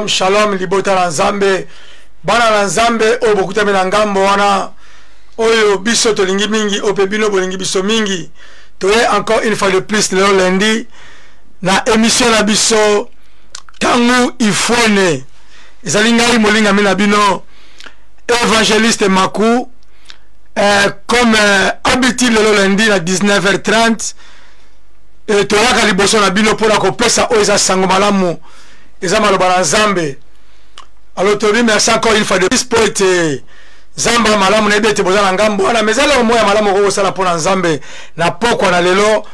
Shalom libota la nzambe bana la nzambe o bokutame na ngambo wana oyo biso tolingi mingi o pebino bolingi biso mingi toye encore une fois de plus le lundi na émission na biso tangu ifone ezali ngai molinga mina bino évangéliste Maku comme habitude le lundi à 19h30 et toyaka liboso na bino pona kopesa oyo eza sango malamu eza maloba na nzambe. Alors to remercie encore une fois de plus pour ete zamba malamu na ete boza na ngambo wana mezala moya malamu ko sala pona nzambe na pokwa na lelo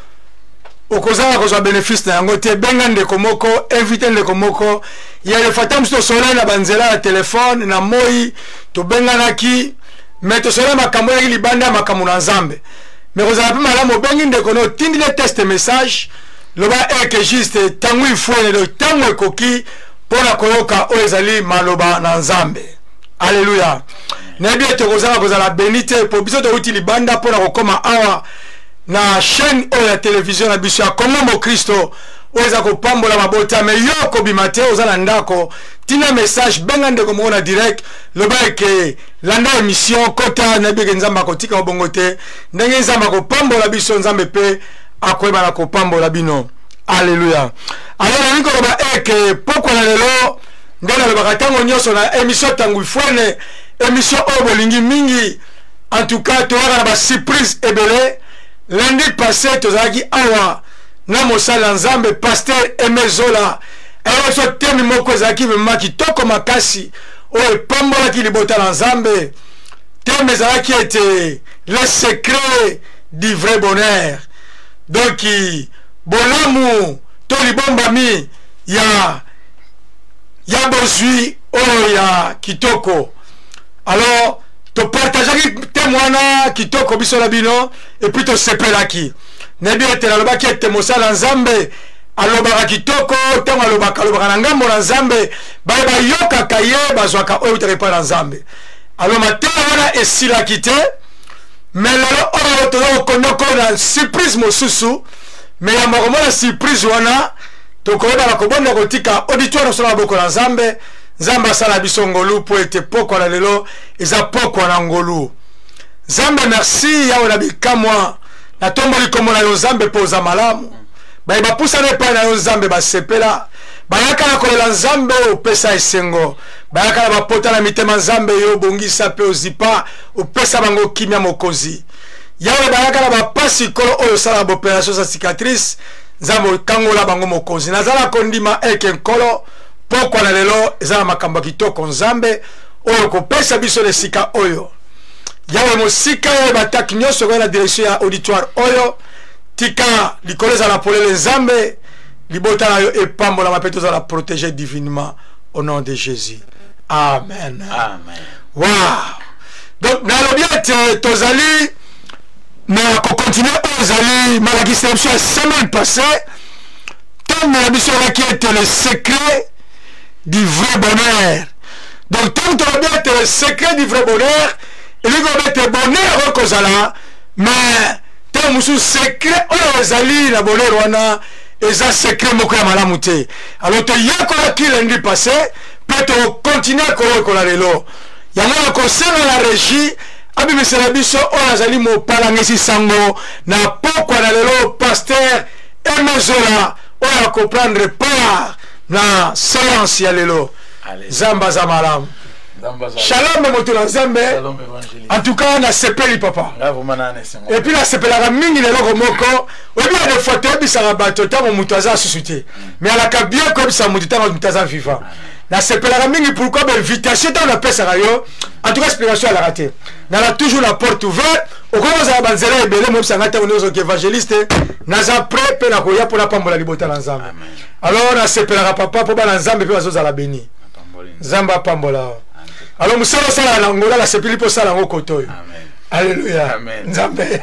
okozala kozwa bénéfice na yango te benga ndeko moko invité ndeko moko ya le fatam sto soleil na banzela ya telefone na moi to benga naki mais to soleil makambo ya libanda makambo na nzambe mais kozala pe malamu bengi ndeko no tindi le test message loba eke juste tangu ifone le tangu ekoki pona koyoka oezali maloba na nzambe. Alléluia. Nebi etokozala kozala benite po biso to uti libanda pona kokoma awa na chaîne oyo ya télévision na biso ya Kongo mo Kristo oza kopambola mabota me yo ko bimate ozala ndako tina message benga ndeko mona direct loba eke landa émission kota na bige nzamba kotika obongote ndenge nzamba kopambola biso nzambe pe akoyeba na kopambola bino. Alléluia. Alors niko loba eke poko na lelo ngana loba katango nyoso na émission tangu ifone émission obolingi mingi en tout cas to na ba surprise ebele. Lundi passé tozaki awa na mosala nzambe pasteur Emezola eroso temi moko ezaki maki toko makasi oyo pambola ki libota na nzambe temi ezalaki ete le secret du vrai bonheur. Donc bolamu to libombami ya bozwi oyo ya kitoko. Alors to partageaki témoignage kitoko biso la bino et puis to sepelaki nebi ete alobaki ete mosala nzambe alobaka kitoko tango alobaka na ngambo na nzambe baye bayokaka ye bazwaka oyo utarepa na nzambe. Alors matema wana esilaki te mais lelo oyo toza kokondoko na surprise mosusu mais ya makomona surprise wana tokoyeba na kobonda kotika auditoire osala maboko na nzambe nzambe asala biso ngolu po ete pokwa na lelo eza pokwa na ngolu. Nzambe merci yawe na bikamwa na tomboli kombo na yo nzambe po oza malamu baye bapusana epai na yo nzambe basepela bayaka na kolela nzambe opesa esengo bayaka na bapota na mitema nzambe yo bongisa pe ozipa opesa bango kimia mokonzi yawe bayaka na bapasi kolo oyo osala baopération za cicatrice nzambe okangola bango mokonzi nazala kondima eke nkolo pokwa na lelo ezala makambo kitoko nzambe oyo kopesa biso lesika oyo yawe mosika oyo bataki nyonso kwa na direction ya auditoire oyo tika likolo ezala polele nzambe libota na yo epambola mapeto ezala protéger divinement au nom de Jésus. Amen. Amen. Wow. Donc nalobi ete tozali na continuer ozali malaki biso la semaine passée tant na biso qui était le secret du vrai bonheur. Donc tant que on est le secret du vrai bonheur et lui on est bonheur au kozala mais tant musu secret o ezali la bonheur wana eza secret moko ya malamu te. Alors to yako qui lundi passé peut continuer ko la lelo yango ko sala la régie abimisela biso oyo azali mopalangisi sango na pokwa na lelo pasteur Emezola oyo akoprendre part na séance ya lelo. Zamba za malamu. Shalom moto na nzambe. En tout cas na sepeli papa. Et puis na sepelaka mingi lelo moko obi ya foto ebisaka bato tango moto aza susute mais alaka bien ko bisa moto tango moto aza vivant na sepelaka mingi pourquoi invitation tango na pesa yo en tout cas inspiration à la rater na toujours la porte ouverte okoza banzela ebele mo bisanga tango nozo évangéliste naza prêt pe na koya pour la pambola libota na nzambe. Alors na sepelaka papa po ba na nzambe pe bazoza la béni nzamba pambola. Alors musala sala na ngola la sepeli po sala ngo kotoyo. Alléluia. Amen. Nzambe.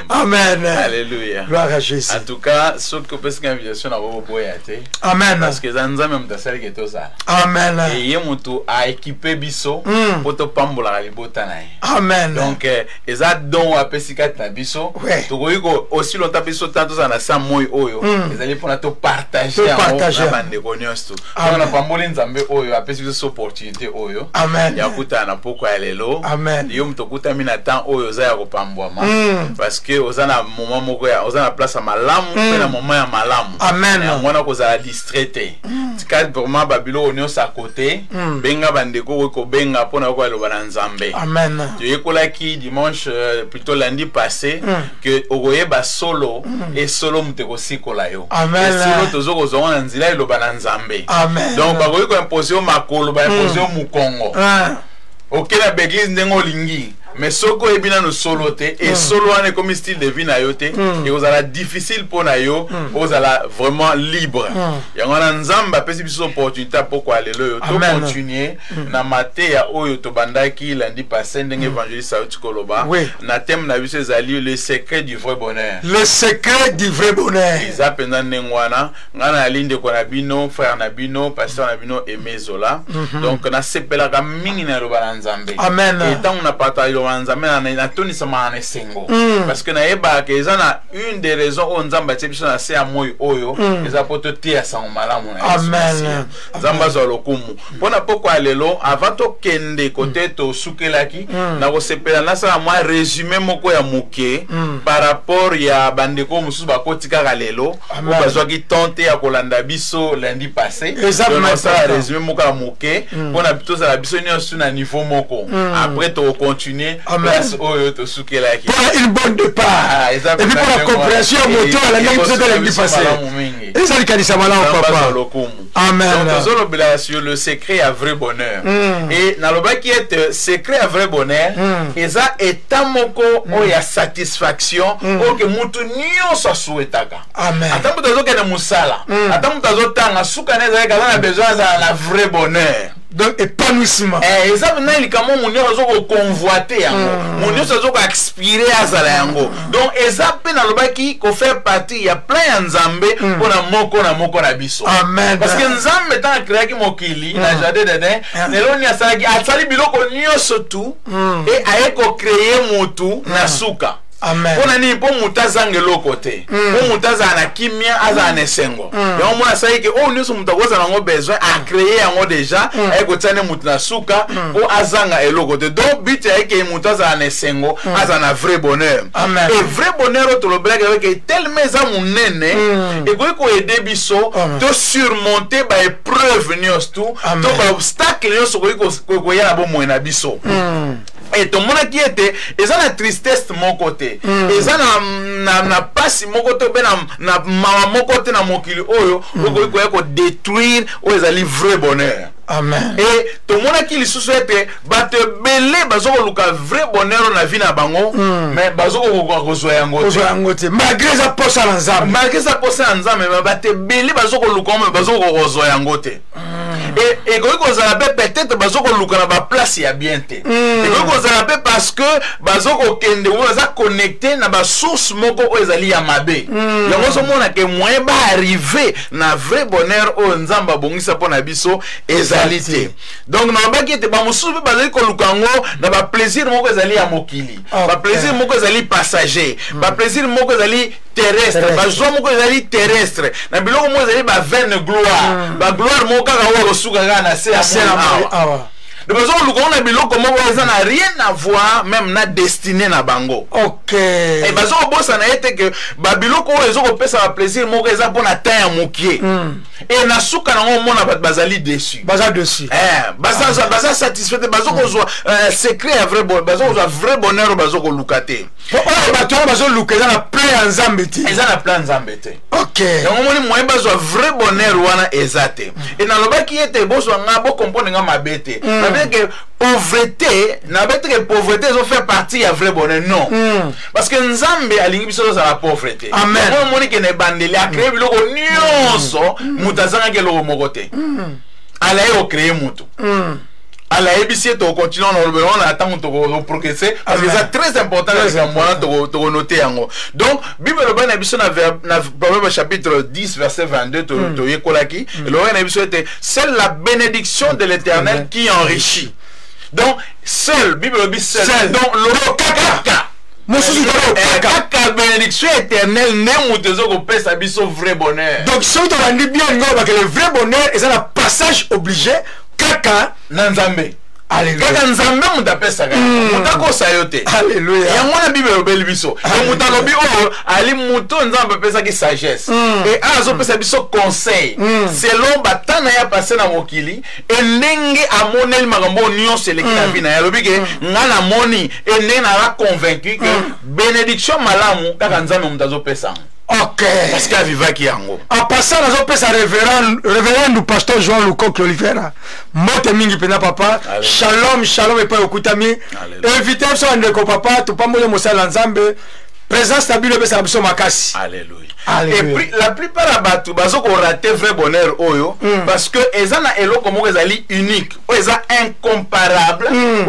Amen. Amen. Alléluia. Gloire à Jésus. En tout cas, ce que peut se invitation à vos boyaté. Amen. Parce que Zanzam même tasali que tout ça. Amen. Et yemuto a équipé biso pour te pambola libotanaï. Amen. Donc eza don a pesikat na biso. To ko aussi longtemps biso tanto ça na sa moy oyo. Ezali pour na to partager en bande konyosto. On a pambolé nzambe oyo a pesi biso opportunité oyo. Amen. Ya kuta na poko ya lelo. Amen. Yo mto kuta mina temps oyo za ya kopambwama. Parce que ozana moment moko ya ozana place à malamu pe na moment ya malamu. Amen. Ya mwana ko za distraité. Tikad vraiment babilo onyo sa côté. Benga bandeko ko benga pona ko aloba na nzambe. Amen. Tu écola qui dimanche plutôt lundi passé que ogoye ba solo et solo mteko sikola yo. Amen. Solo tozo ko zonga na nzila eloba na nzambe. Amen. Donc bagoye ko imposer makolo ba imposer mukongo. Ok la l'église ndengo lingi. Mais soko ebina no solo te et solo ane comme style de vie na yo te et vous allez difficile pour na yo vous allez vraiment libre ya ngana nzamba pesi biso opportunité pourquoi aller le to continuer na maté ya oyo to bandaki lundi passé ndenge évangéliste Sauti Koloba na thème na biso ezali le secret du vrai bonheur, le secret du vrai bonheur iza penda ndengwana ngana alinde ko na bino frère na bino pasteur na bino Aimé Zola donc na sepelaka mingi na loba na nzambe amen et tant on a partagé nzambe na toni sama na sengo parce que na yeba ke ezana une des raisons on nzamba tsebiso na se amoy oyo eza poto tia sa malamu na amen nzamba zo lokumu pona poko alelo avant to kende côté to sukelaki na ko sepela na sa moi résumé moko ya muke par rapport ya bandeko mususu bakotika kalelo ko bazwaki tenter ya kolanda biso lundi passé donc ça résumé moko ya muke pona bito za biso nyonso na niveau moko après to continuer place oyo to sukelaki pour une bonne départ et puis pour la compréhension moteur la même chose de lundi passé et ça likanisa malamu papa amen donc zolo bila sur le secret à vrai bonheur et na loba qui est secret à vrai bonheur eza état moko o ya satisfaction o ke mutu nyonso souhaitaka amen ata mutu azokende musala ata mutu azotanga suka neza kana besoin za la vrai bonheur donc épanouissement exemple na likamo munyo azoko convoiter yango munyo azoko aspirer azala yango donc exemple na lobaki ko faire partie ya plein ya nzambe pona moko na biso amen parce que nzambe ta créaki mokili na jardin d'Eden lelo ni asali biloko nyonso tout et ayeko créer mutu na suka amen pona ni po mutazange lokote po mutaza na kimia aza na sengo ya mona sai ke o nyuso mutakoza nango besoin à créer yango déjà ay ko tsane mutu na suka po azanga elokote donc but ya ke mutaza na sengo aza na vrai bonheur et vrai bonheur to lo blague avec tellement za munene et ko aider biso to surmonter ba épreuve nyos tout to ba obstacle nyos ko ya na bo mo na biso et tout le monde qui était ils ont la tristesse de mon côté ils ont na passe mon côté na mon côté na mon kilo oyo ko détruire ou ils allaient vrai bonheur amen et tout le monde qui les souhaite ba te belé bazoko luka vrai bonheur na vie na bango mais bazoko ko zoya ngote malgré ça posa na nzambe ba te belé bazoko luka bazoko ko zoya ngote et ko za peut-être bazoko luka na ba place ya bien te parce que bazoko kende oza connecté na ba source moko o ezali ya mabe yango so mona ke moyen ba arriver na vrai bonheur o nzamba bongisa pona biso ezali te donc na ba kete ba musubi bazali ko lukango na ba plaisir moko ezali ya mokili ba plaisir moko ezali passager ba plaisir moko ezali terrestre ba joie moko ezali terrestre na biloko moko ezali ba vaine gloire ba gloire moko ka wa suka na se awa de besoin lu kona biloko moko eza na rien à voir même na destinée na bango OK et bazo bossa na ete que ba biloko ezo ko pesa ba plaisir moko eza pona temps ya mokie et na suka na mona bazali dessus baza satisfait bazo ko zo secret à vrai bonheur bazo ko vrai bonheur bazo ko lukate bazo lukeza na plein nzambe ti eza na plein nzambe te OK yango moni moyen bazo vrai bonheur wana ezate et na lobaki ete boso nga bo comprendre nga mabete que pauvreté n'a pas que pauvreté ils ont fait partie à vrai bonheur non parce que nzambe alingi biso za la pauvreté amen on moni que ne bandeli a créé biloko nyonso mutazanga ke loko mokote ala yo créer mutu à la ABC to continuer on attend to progresser parce que c'est très important de noter yango. Donc Bible na biso na Proverbe chapitre 10 verset 22 to yekolaki le na biso était seule la bénédiction de l'Éternel qui enrichit. Donc seul Bible dit seul donc le kaka la bénédiction éternelle n'est pas un vrai bonheur. Donc, si on dit bien que le vrai bonheur est un passage obligé, kaka nanzambe. Alléluia. Kaka nzambe mutape saka. Mutako sayote. Alléluia. Et moi la Bible obeli biso. Et mutako bi o ali muto nzambe pesa ki sagesse. Et azo pesa biso conseil. Selon batana ya passé na mokili, et ndenge amoneli makambo nyonso eleki na bina ya lobi ke ngana moni et ndenge na convaincu que bénédiction malamu kaka nzambe mutazo pesa. Ok. Parce qu'il a vivé qui yango. En passant, nous avons révérend du pasteur Joan Lucoc Olivera. Mote mingi pena papa. Shalom, shalom et pas okutami. Invité sur un de papa, tu pas mouiller mosa lanzambe. Présence stabile be sa biso makasi. Alléluia. Et puis la plupart d'abatu bazo ko raté vrai bonheur oyo parce que ezana eloko moko ezali unique, eza incomparable.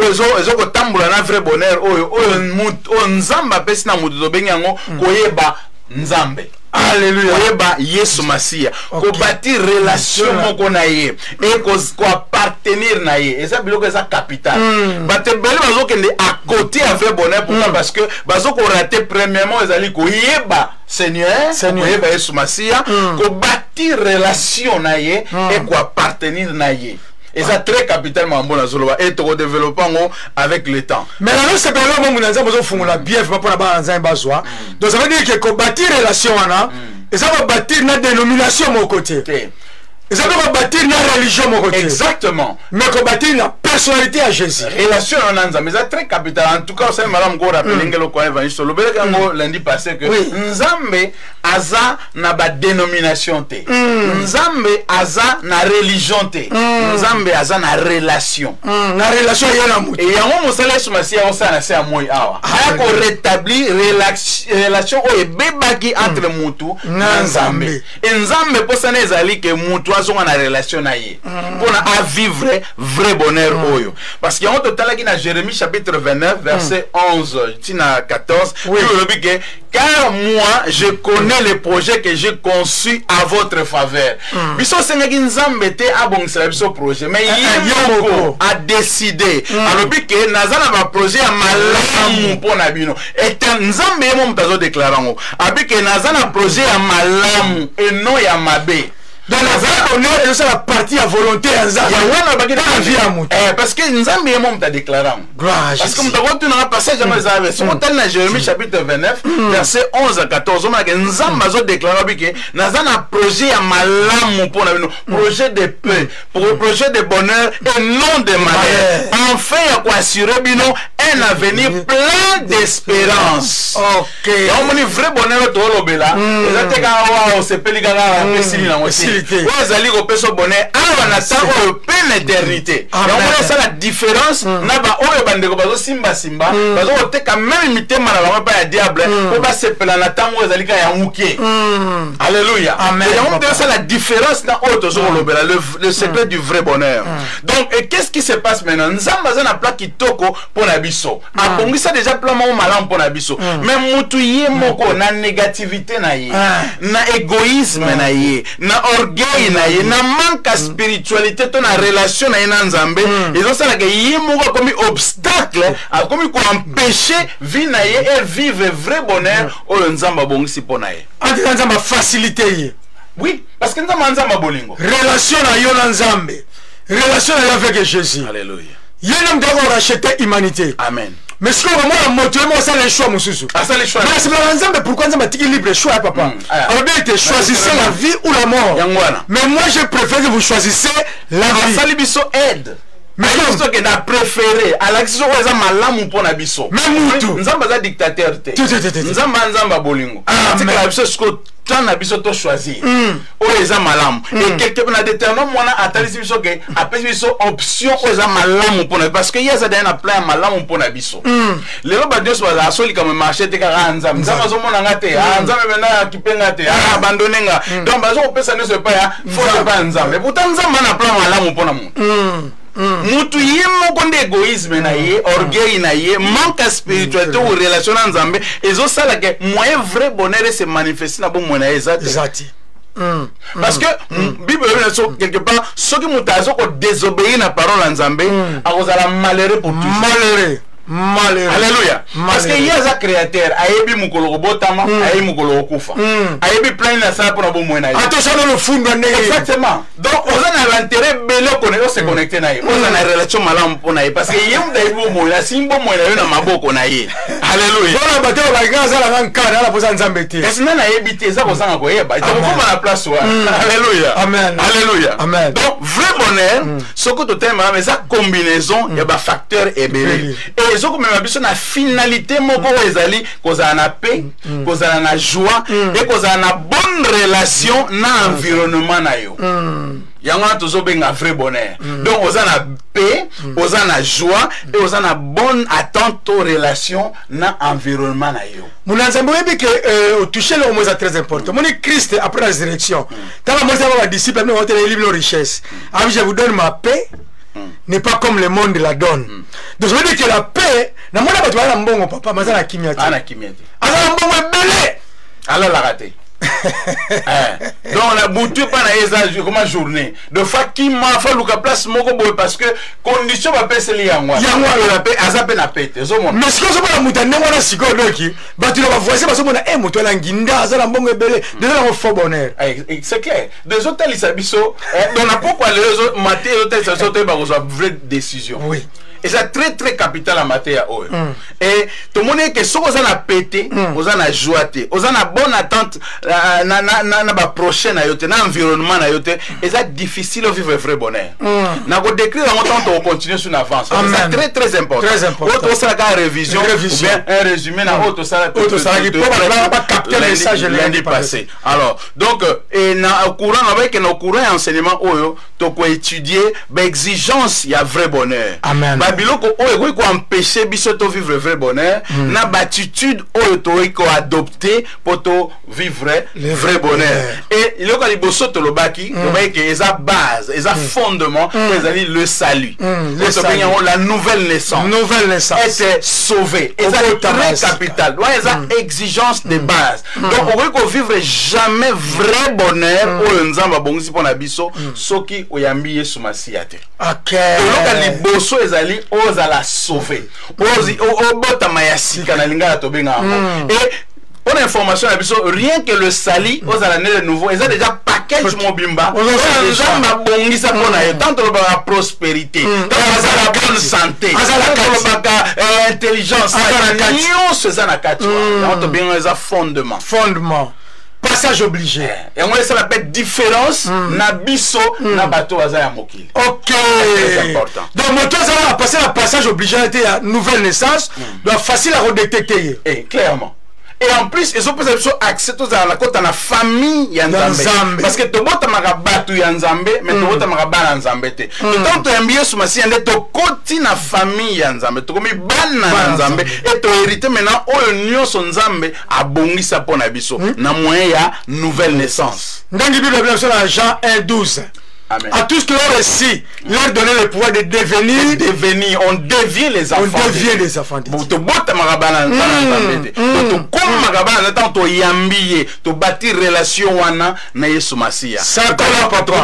Ezo ko tambula na vrai bonheur oyo nzamba pesi na mutu to benyango koyeba nzambe. Alléluia. Koyeba Yesu Masia. Ko bâtir relation moko na ye et ko appartenir na ye. Et ça biloko eza capital. Bate beli bazo kende à côté avec bonheur pourquoi parce que bazo ko raté premièrement ezali koyeba Seigneur, koyeba Yesu Masia, ko bâtir relation na ye et ko appartenir na ye. Et ça très capitalement bon azoloba et to développant avec le temps. Mais là c'est pas là mon nzambe zo fungula bien pas pour na nzambe bazwa. Donc ça veut dire que bâtir relation ana et ça va bâtir na dénomination mon côté. Et ça va bâtir na religion mon côté. Exactement. Mais qu'on bâtir na personnalité à Jésus. Relation en nzambe mais c'est très capital. En tout cas c'est madame go rappeler ngelo ko évangile le bel kango lundi passé que nzambe aza na ba dénomination te. Nzambe aza na religion te. Nzambe aza na relation. Na relation yana mutu. Et yango mosala Yesu Masia osana se amoyi awa. Aya ko rétablir relation o ebebaki entre mutu na nzambe. Et nzambe posana ezali ke mutu azonga na relation na ye. Pour à vivre vrai bonheur oyo. Parce qu'il y a un total qui na Jérémie chapitre 29 verset 11 tina 14. Oui. Car moi je connais les projets que j'ai conçus à votre faveur. Biso sengaki nzambe te abongisa biso projet mais yoko a décidé alors que nazana ba projet ya malamu pona bino et nzambe yemo mutazo déclarer ngo abike nazana projet ya malamu et non ya mabe. Dans la honneur et c'est la partie à volonté à Nzambe. Parce que Nzambe est mon déclaré. Parce que nous avons un passage dans les Aves. Si on dans Jérémie chapitre 29 verset 11 à 14, on a que Nzambe a déclaré que nous avons un projet à malam pour nous, projet de paix, projet de bonheur et non de malheur. Enfin, il y a quoi assurer bino un avenir plein d'espérance. Ok. On a un vrai bonheur tout le bela. Et là t'es quand on se peut les gars à Pesili na aussi. Vous allez au peso bonheur alors on attend une éternité. Donc c'est la différence na ba oyo bandeko bazo simba bazo te quand même imiter malaba pas ya diable pour pas se pela na tango ezali ka ya mukie. Alléluia. Amen. Donc c'est la différence na oyo tozo lobela le secret du vrai bonheur. Donc et qu'est-ce qui se passe maintenant? Nzamba za na pla kitoko pour na biso. Abongisa déjà plan mo malam pour na biso. Mais mutu ye moko na négativité na ye, na égoïsme na ye, na orgueil na ye, na manque à spiritualité to na relation na ye na Nzambe. Ils ont ça que ye moko comme obstacle, comme ko empêcher vie na ye et vivre vrai bonheur o Nzamba bongisi pour na ye. Andi Nzamba faciliter ye. Oui, parce que Nzamba bolingo. Relation na yo na Nzambe. Relation avec Jésus. Alléluia. Yénem d'abord racheter humanité. Amen. Mais ce que moi la motivé moi ça les choix mon sousou. Ah ça les choix. Mais c'est la Nzambe pourquoi Nzambe tiki libre choix papa. Alors bien tu choisissez la vie ou la mort. Mais moi je préfère que vous choisissez la vie. Ça libiso aide. Mais ce que n'a préféré à l'action où ça malamu pour na biso. Même tout. Nzamba za dictateur te. Nzamba bolingo. C'est que la biso ce que tant na biso to choisir. O eza malamu. Et quelque peu na déterminant mona atalisi biso que appelle biso option o eza malamu pour na parce que yesa na plan malamu pour na biso. Les loba Dieu soit la soli comme marché te ka Nzamba. Nzamba zo mona ngate. Nzamba mena kipenga te. Abandonner nga. Donc bazo pesa ne se pas ya faut pas Nzamba. Pourtant Nzamba na plan malamu pour na monde. mutu ye moko nde égoïsme na ye orgueil na ye manque à spiritualité ou relation na nzambe ezosala ke moyen vrai bonheur se manifester na bo mona ezati parce que Bible quelque part ceux qui mutazo ko désobéir na parole en nzambe akozala malheureux pour toujours malheureux. Alléluia. Parce que il y a un créateur, ayebi mukolo botama, ayebi mukolo kufa. Ayebi plein na ça pour bon moyen. Attention le fond exactement. Donc on a l'intérêt belé qu'on se connecter na ye. On a une relation malam pour na ye parce que yem da bon moyen, si bon moyen na maboko na ye. Alléluia. Voilà bateau la grâce à la nkana la posa nzambete. Est-ce que na yebité ça ko sanga ko yeba. Il faut ma la place wa. Alléluia. Amen. Alléluia. Amen. Donc vrai bonheur, ce que tu t'aimes mais ça combinaison, il y a ba facteur et belé. Et ce que même biso na finalité moko ezali kozala na paix, kozala na joie et kozala na bonne relation na environnement na yo. Yango na tozo benga vrai bonheur. Donc oza na paix, oza na joie et oza na bonne attente aux relations na environnement na yo. Mon ensemble est que toucher le mot est très important. Mon Christ après la résurrection. Tant que moi ça va disciple nous on te livre nos richesses. Ah je vous donne ma paix. N'est pas comme le monde la donne. Donc je veux dire que la paix, na mona bato bana mbongo papa, maza na kimia. Ana kimia. Ana mbongo belé. Alors la raté. Donc on a bouté pas na eza comme journée. De fois qui m'a fait le place moko boy parce que condition va passer li yango. Yango la paix azape na pete. Mais ce que je veux mutane ngona siko doki, bato ba voici parce que mona moto la nginda za na mbongo belé. Déjà on faut bonheur. C'est clair. Des hôtels isabiso, on a pourquoi les autres maté hôtels ça sauter ba une vraie décision. Oui. Et c'est très très capital en matière. Et tout le monde est que si vous avez pété, vous avez joie, vous avez bonne attente, na prochaine na environnement et c'est difficile de vivre vrai bonheur. Na go décrire en temps on continue sur l'avance. C'est très très important. Très important. Autre ça la révision, ou bien un résumé na autre ça pour pas capter le message lundi passé. Alors donc et na courant avec nos courants enseignement oyo to ko étudier exigence il y a vrai bonheur. Amen. Biloko oyo ko empêcher biso to vivre vrai bonheur na batitude oyo to ko adopter pour to vivre le vrai bonheur. Et il y a liboso to lobaki que eza base, eza fondement, ezali le salut. La nouvelle naissance. Nouvelle naissance. Être sauvé. Eza très capital. Ouais, eza exigence de base. Donc on ko vivre jamais vrai bonheur oyo nzamba bongisi pona biso soki oyambi Yesu Masiate. OK. Le liboso ezali oza la sauver ozi obota mayasika na lingala tobenga et pour information rien que le sali oza la né de nouveau ils ont déjà package mobimba oza ma bongisa pona tant la prospérité tant la bonne santé la intelligence la ça na kati on to benga za fondement passage obligé. Et on ça l'appelle différence na biso na bato aza ya mokili. OK. C'est important. Donc moto ça va passer la passage obligé était à nouvelle naissance, doit facile à redétecter. Et clairement. Et en plus, ils ont posé accès à la côte à la famille Yanzambe. Parce que tu bota magabatu Yanzambe, mais tu bota magabana Yanzambe. Tant tu aimes bien ce matin, tu côté na famille Yanzambe, tu comme ban Yanzambe et tu hérité maintenant au union son Nzambe a bongi sa pona biso. Na moyen ya nouvelle naissance. Dans la Bible, dans Jean 1:12. Amen. À tous qui ont reçu, leur donner le pouvoir de devenir. On devient les enfants. On devient les enfants. Tu bota magabana Nzambe. Tu comme magabana tant tu yambiye, tu bâtir relation wana na Yesu Masia. Ça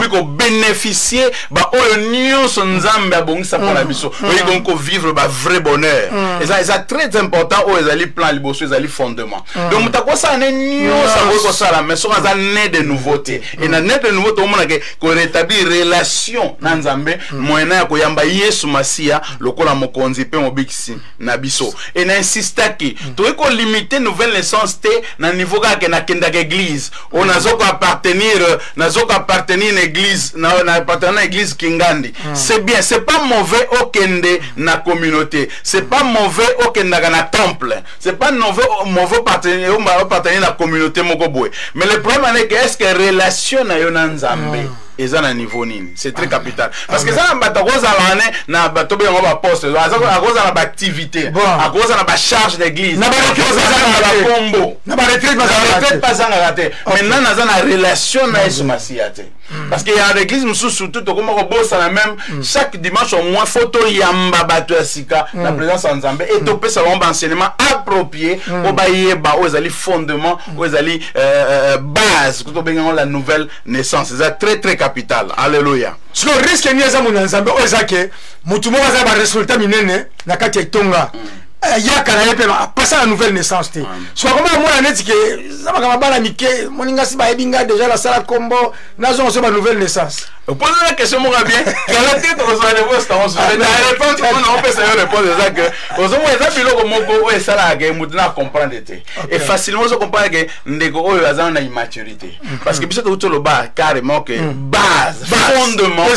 pour bénéficier ba union son Nzambe a bongi sa pona biso. Oui donc vivre ba vrai bonheur. Et ça c'est très important au ezali plan liboso ezali fondement. Donc mutako ça ne union ça ko ça la mais ça né de nouveauté. Et na né de nouveauté on mona que ko rétablir relation na Nzambe moyena ya koyamba Yesu Masia lokola mokonzi pe mobikisi na biso. Et na insistaki to ko limiter nouvelle naissance te na niveau ka na kenda église. On azoko appartenir à église na appartenir à église Kingandi. C'est bien, c'est pas mauvais au kende na communauté. C'est pas mauvais au kenda na temple. C'est pas mauvais appartenir à la communauté mokoboy. Mais le problème est que est-ce que relation na yo na Nzambe et ça na niveau nini c'est très capital parce que ça na batakoza lane na batobe ngo ba poste akoza na ba activité akoza na ba charge d'église na ba combo na ba retraite pas en raté maintenant na za na relation na Yesu Masia te parce qu'il y a l'église surtout comme on même chaque dimanche au moins photo yamba bato ya sika la présence en Nzambe et topé salon d'enseignement approprié au bailler ba aux ali fondement aux ali base quand on la nouvelle naissance c'est très très capital. Alléluia. Ce que risque ni za mona Nzambe o ezake mutu mo za ba résultat minene na kati tonga yaka na yepe passer la nouvelle naissance te so comment moi na netike za ba bana mike moninga si ba ebinga déjà la sala combo nazo so ba nouvelle naissance. Posez la question moi bien quel titre vous allez voir ça on se répond on peut savoir répondre ça que aux moins ça biloko moko o sala ga mutuna comprendre te et facilement on comprend que ndeko oyo azana na immaturité parce que biso to lo ba carrément que base fondement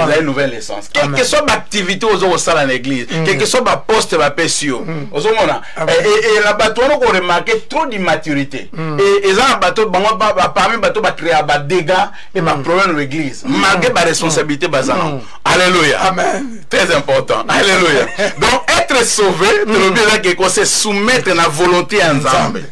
la nouvelle naissance quelle que soit l'activité aux sala l'église quel que soit ba poste ba pesio aux mona et la bateau on a remarqué trop d'immaturité et ça bateau bango ba parmi bateau ba créer ba dégâts et ba problème dans l'église ma responsabilité basant. Alléluia. Amen. Très important. Alléluia. Donc être sauvé, c'est soumettre la volonté en Nzambe.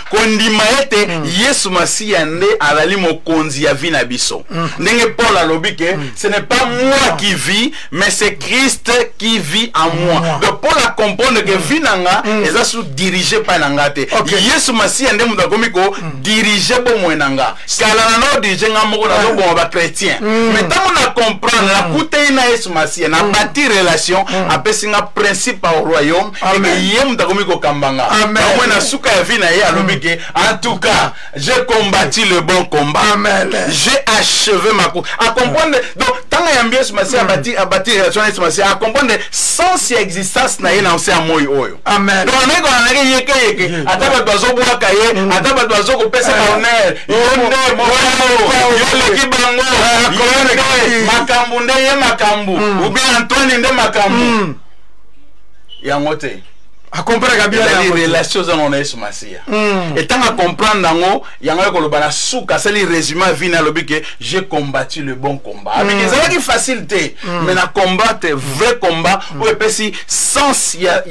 Kondima ete Yesu Masiya nde alali mokonzi ya vie na biso. Ndenge Paul alobi ke ce n'est pas moi qui vis mais c'est Christ qui vit en moi. Donc Paul a comprendre que vie nanga eza sous dirigé par nanga te. Yesu Masiya nde muta komiko diriger bo mwenanga. Kala na no diriger nga moko na bo ba chrétien. Mais tant on a comprendre la kute na Yesu Masiya na bâtir relation apesi nga principe au royaume et que yé muta komiko kambanga. Amen. Na suka ya vie en tout cas, j'ai combattu le bon combat. J'ai achevé ma course. À comprendre, donc, tant qu'il y a bien ce matin à bâtir ce matin, à comprendre sans si existence n'a rien à moi. Amen. Donc, on est dans la yeke, à table d'oiseau bois cahier, à table d'oiseau qu'on pèse à honneur. Makambu nde makambu. Ou bien Antoine nde makambu. Yangote. À comprendre les relations dans Yesu Masiya. Et tant à comprendre nango, yanga ko lobana souka c'est le résumé vina lobi que j'ai combattu le bon combat. Avec des gens qui facilité, mais na combattre vrai combat ou epesi sens ya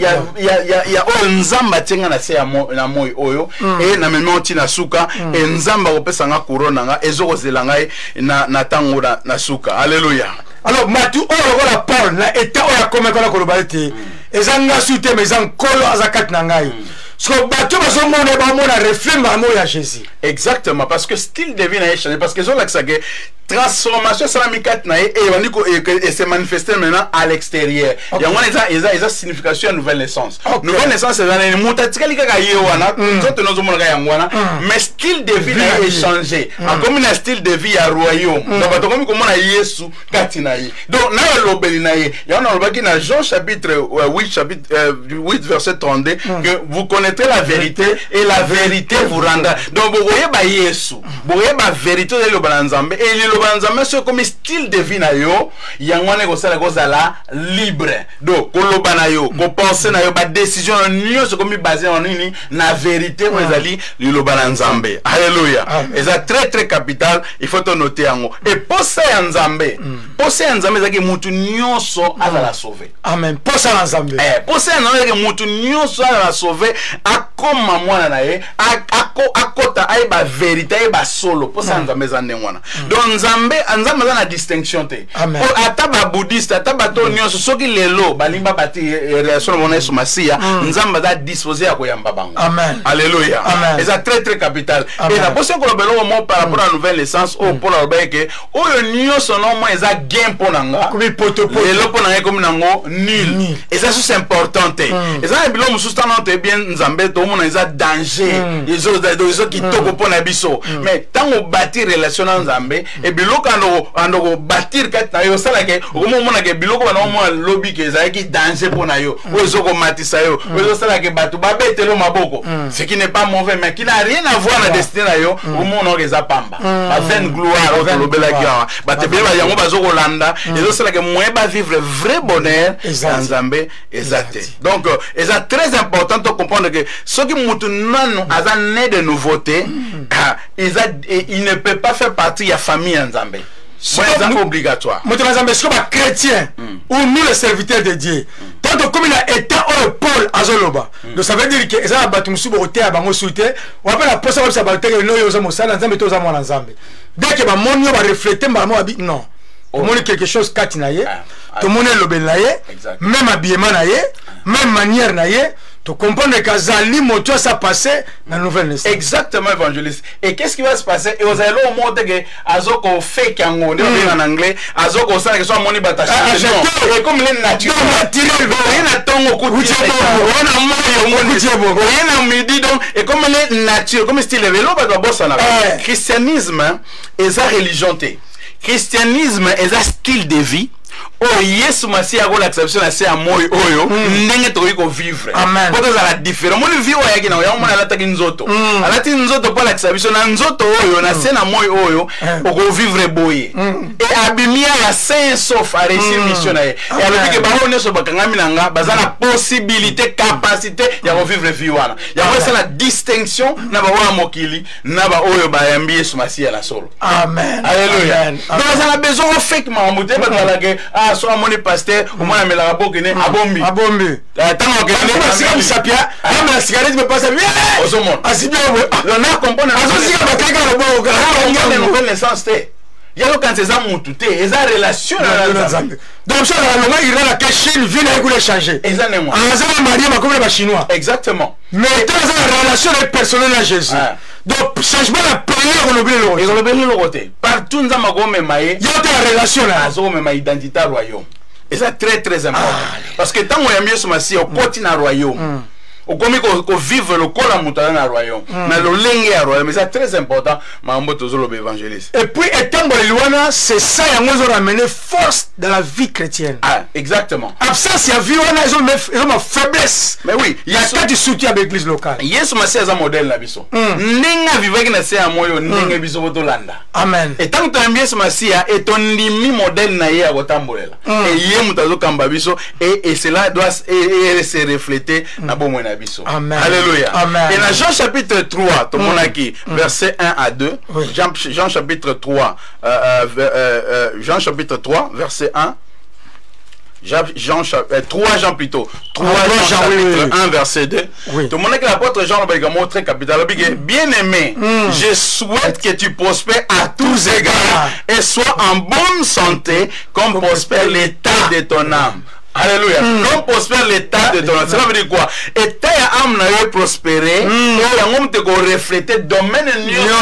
Nzamba tenga na se ya moi oyo et na memo tina souka et Nzamba opesa nga corona nga ezoko zelanga na tango na souka. Alléluia. Alors Matthieu on la Paul na état oya comme ko la kolobalete ezanga soute mais en kolo azakat na ngai so bato baso mona ba mona reflet mamo ya Jésus. Exactement parce que style de vie na changé parce que zo la que transformation salamikat na et se manifester maintenant à l'extérieur. Il y a une signification de nouvelle naissance. Nouvelle naissance c'est dans mutatikali kaka yewana zote nozo mona ya ngwana mais style de vie na changé. Comme un style de vie à royaume. Donc bato comme comment Yesu katina yi. Donc na lobeli na yi. Il y a on lobaki na Jean chapitre 8 verset 32 que vous connaîtrez la vérité et la vérité vous rendra. Donc vous voyez ba Yesu, vous voyez ba vérité de l'obala Nzambe et l'obala c'est comme style de vie na yo, yangwane ko sala ko sala libre. Donc koloba na yo, ko penser na yo ba décision nyo c'est comme basé en nini na vérité ko ezali l'obala Nzambe. Alléluia. Et ça très très capital, il faut te noter yango. Et poser Nzambe, poser Nzambe zaki mutu nyonso azala sauver. Amen. Poser Nzambe. Poser Nzambe zaki mutu nyonso azala sauver akoma mwana na ye akota ay ba vérité ay ba solo poser Nzambe zande mwana. Donc Nzambe za na distinction te. Ata ba bouddhiste ata ba to nyonso soki lelo balimba bati relation mona Yesu Masiya Nzambe za disposer ya koyamba bango. Amen. Alléluia. Et ça très très capital. Et la position que le mot par rapport à la nouvelle naissance au pour la que oyo nyonso non moi eza gain ponanga comme poto lelo ponanga comme nango nul. Et ça c'est important te. Et ça bilo musustanante bien Nzambe to mona eza danger. Les autres qui toko pona biso. Mais tant on bâtir relation Nzambe et biloko ando bâtir kat na yo sala ke au moment que biloko na mo lobby ke za ki danger pona yo. Ozo ko matisa yo. Ozo sala ke batu ba betelo maboko. Ce qui n'est pas mauvais mais qui n'a rien à voir na destinée na yo au moment que za pamba. Ba vaine gloire au lobela ki ba te bela yango bazo ko landa ezo sala ke moi ba vivre vrai bonheur Nzambe ezate. Donc c'est très important de comprendre que ce qui mutu nanu aza né de nouveauté il ne peut pas faire partie de la famille Nzambe. C'est obligatoire. Mutu Nzambe c'est comme chrétien ou nous les serviteurs de Dieu. Tant que comme il a été Paul azoloba. Donc ça veut dire que ça va battre musubo oté à bango souté. On appelle la poste ça va battre no yo za mosala Nzambe to za mwana Nzambe. dès que bamoni ba refléter mbamo abi non tomoni quelque chose kati na ye tomoni lobel na ye même habillement na ye même manière na ye tu comprends que Zali moto ça passé dans la nouvelle naissance. Exactement, évangéliste. Et qu'est-ce qui va se passer? Et vous allez au monde que Azoko fake en anglais, Azoko ça que soit moni bataché. Et comme les naturels, rien à ton au coup rien à midi donc et comme les naturels, comme style vélo ba do bossa na. Christianisme est sa religion. Christianisme est un style de vie. Oh Yesu Masi a l'acceptation assez à moi oyo ndenge to ko vivre pour que ça la différence mon vie oya kina ya mona la taki nzoto alati nzoto pour l'acceptation na nzoto oyo na se na moi oyo ko vivre boye et abimia la saint sauf à réussir mission na et alors que ba on so bakanga minanga bazana possibilité capacité ya ko vivre vie wana ya ko ça la distinction na ba wa mokili na ba oyo ba yambi Yesu Masi la solo amen alléluia donc ça a besoin de fake mamuté ba la que soit mon pasteur au moins mais la boque né abombi tant que c'est sapia même la cigarette me passe bien au monde asibia on a comprendre asibia ba kaka la boque on a une nouvelle naissance il y a quand c'est ça mon tout et ça relation donc ça la il a la Chine vient à changer exactement ça marié ma comme les chinois exactement mais dans la relation avec personnel à Jésus donc changement la prière on oublie le côté partout nous avons même maillé il y a la relation là nous avons même identité royaume et ça très important parce que tant on a mieux ce massif au continent royaume au comme qu'on vive le corps à montagne à royaume mais le lingue à royaume mais c'est très important mambo toujours l'évangéliste et puis étant Boliwana c'est ça qui nous a ramené force dans la vie chrétienne exactement absence il y a vie ils ont ma faiblesse mais oui il y a quand tu soutiens avec l'église locale Yesu Masi est un modèle là biso ninga vivre na c'est à moyo ninga biso botolanda amen et tant que tu Yesu Masi et ton limi modèle na ye à kotambolela et yé mutazo kamba biso et cela doit se refléter na bon amen. Alléluia. Amen. Et dans Jean chapitre 3, tout le monde qui verset 1 à 2, Jean chapitre 3, Jean chapitre 3, verset 1. Jean 3 Jean plutôt 3 Jean chapitre 1 verset 2 tout le monde que l'apôtre Jean va montrer capital bien aimé je souhaite que tu prospères à tous égards et sois en bonne santé comme prospère l'état de ton âme. Alléluia. Comme prospère l'état de ton âme. Cela veut dire quoi? État et âme n'a prospéré. Donc, te refléter domaine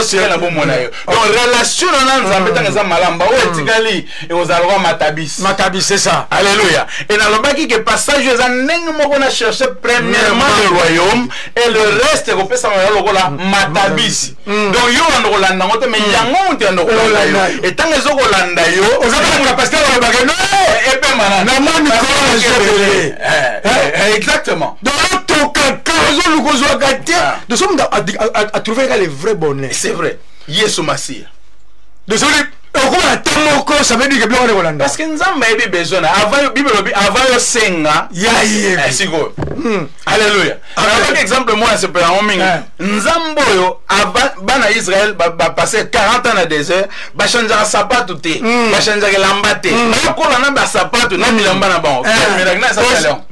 sur la bonne monnaie. Donc, relation dans l'âme, ça peut malamba. Ou etikali et aux alrois matabis. Matabis, c'est ça. Alléluia. Et dans le bas qui est passage, les années qu'on a cherché premièrement le royaume et le reste, on peut savoir le matabis. Donc, yo en Rolanda, mais yango te en Rolanda. Et tant que Rolanda yo, on a la capacité de bagano et ben malade. Exactement. Donc, nous sommes à trouver les vrais bonnets. C'est vrai. Yesu Masi. Ça veut dire que parce que nous avons besoin avant senga sigo alléluia par exemple moi c'est pour un mingi nzamboyo bana Israël ba passer 40 ans dans désert ba changer sapato te ba changer lamba te ko na ba sapato na milamba na bon miracle ça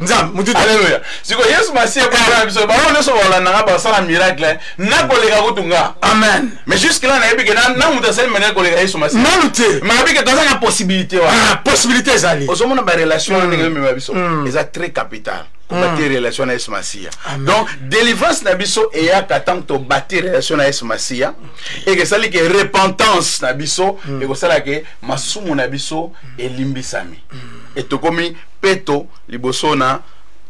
c'est alléluia sigo Yesu Masi ko ba biso ba on so wala na ba sala miracle na ko le ga kutunga amen mais jusque là na yebi na muta sel mena ko le ga Yesu Masi mais avec que dans la possibilité possibilité zali aux hommes dans relation c'est très capital pour bâtir relation avec Yesu Masi donc délivrance na biso et ya tant to bâtir relation avec Yesu Masi et que ça li que repentance na biso et que ça la que masumu na biso et limbisami et to komi peto liboso na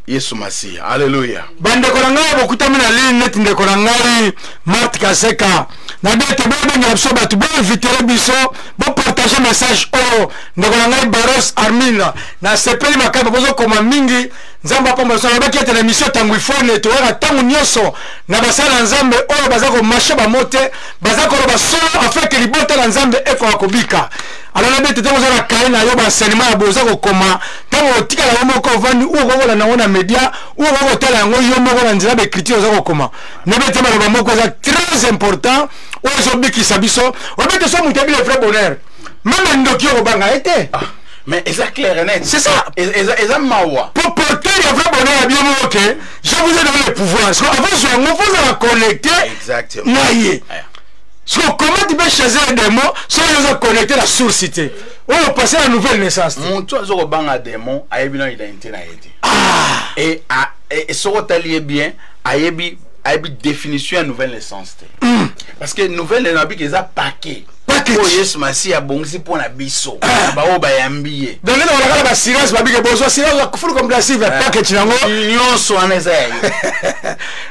Yesu Masi. Alléluia. Bande kolanga bokutami na ligne net ndeko na ngai Marthe Kaseka. Na bete bebe ngapso batu bo inviter biso bo partager message o ndeko na ngai Baros Armina na sepeli makamba bozo koma mingi nzamba pa mboso na bakete na mission tangu ifone to waka tangu nyoso na basala nzambe o bazako marcher ba mote bazako ba solo afin que libota na nzambe eko akobika. Alors na bete tango za kaina yo ba enseignement bozako koma tango tika la moko vandi o gogola na ona media ou on tala ngo yo moko na nzela d'écriture za kokoma na bete ba moko za très important o zo biki sabiso o bete so mutabile frère bonheur même ndoki o banga été mais c'est clair et net c'est ça et ça mawa pour porter le vrai bonheur bien ok je vous ai donné le pouvoir parce que avant je on vous a connecté exactement naïe So, comment tu peux choisir les démons sans les connecter à la source? On va passer à la nouvelle naissance. Mon toit, je vais un démon, a eu une identité. Et ce que tu bien, a eu une définition de nouvelle naissance. Parce que nouvelle naissance, c'est un paquet. Oh yes, ma si a bon si pour la biso. Ba o ba yambiye. Donc là on a la silence ba bige bozo silence la full complacive paquet nango. Union so aneza yo.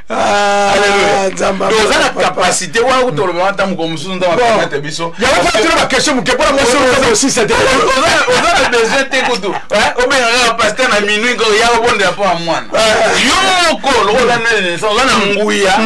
Alléluia. Donc ça la capacité wa ko tolo ba tam ko musu ndama permettre biso. Ya va pas la question mu ke pour moi sur aussi ça. On a besoin te kutu. O ben la pasteur na minuit ko ya ko bonde pour amwana. Yo ko lo la ne so na nguya.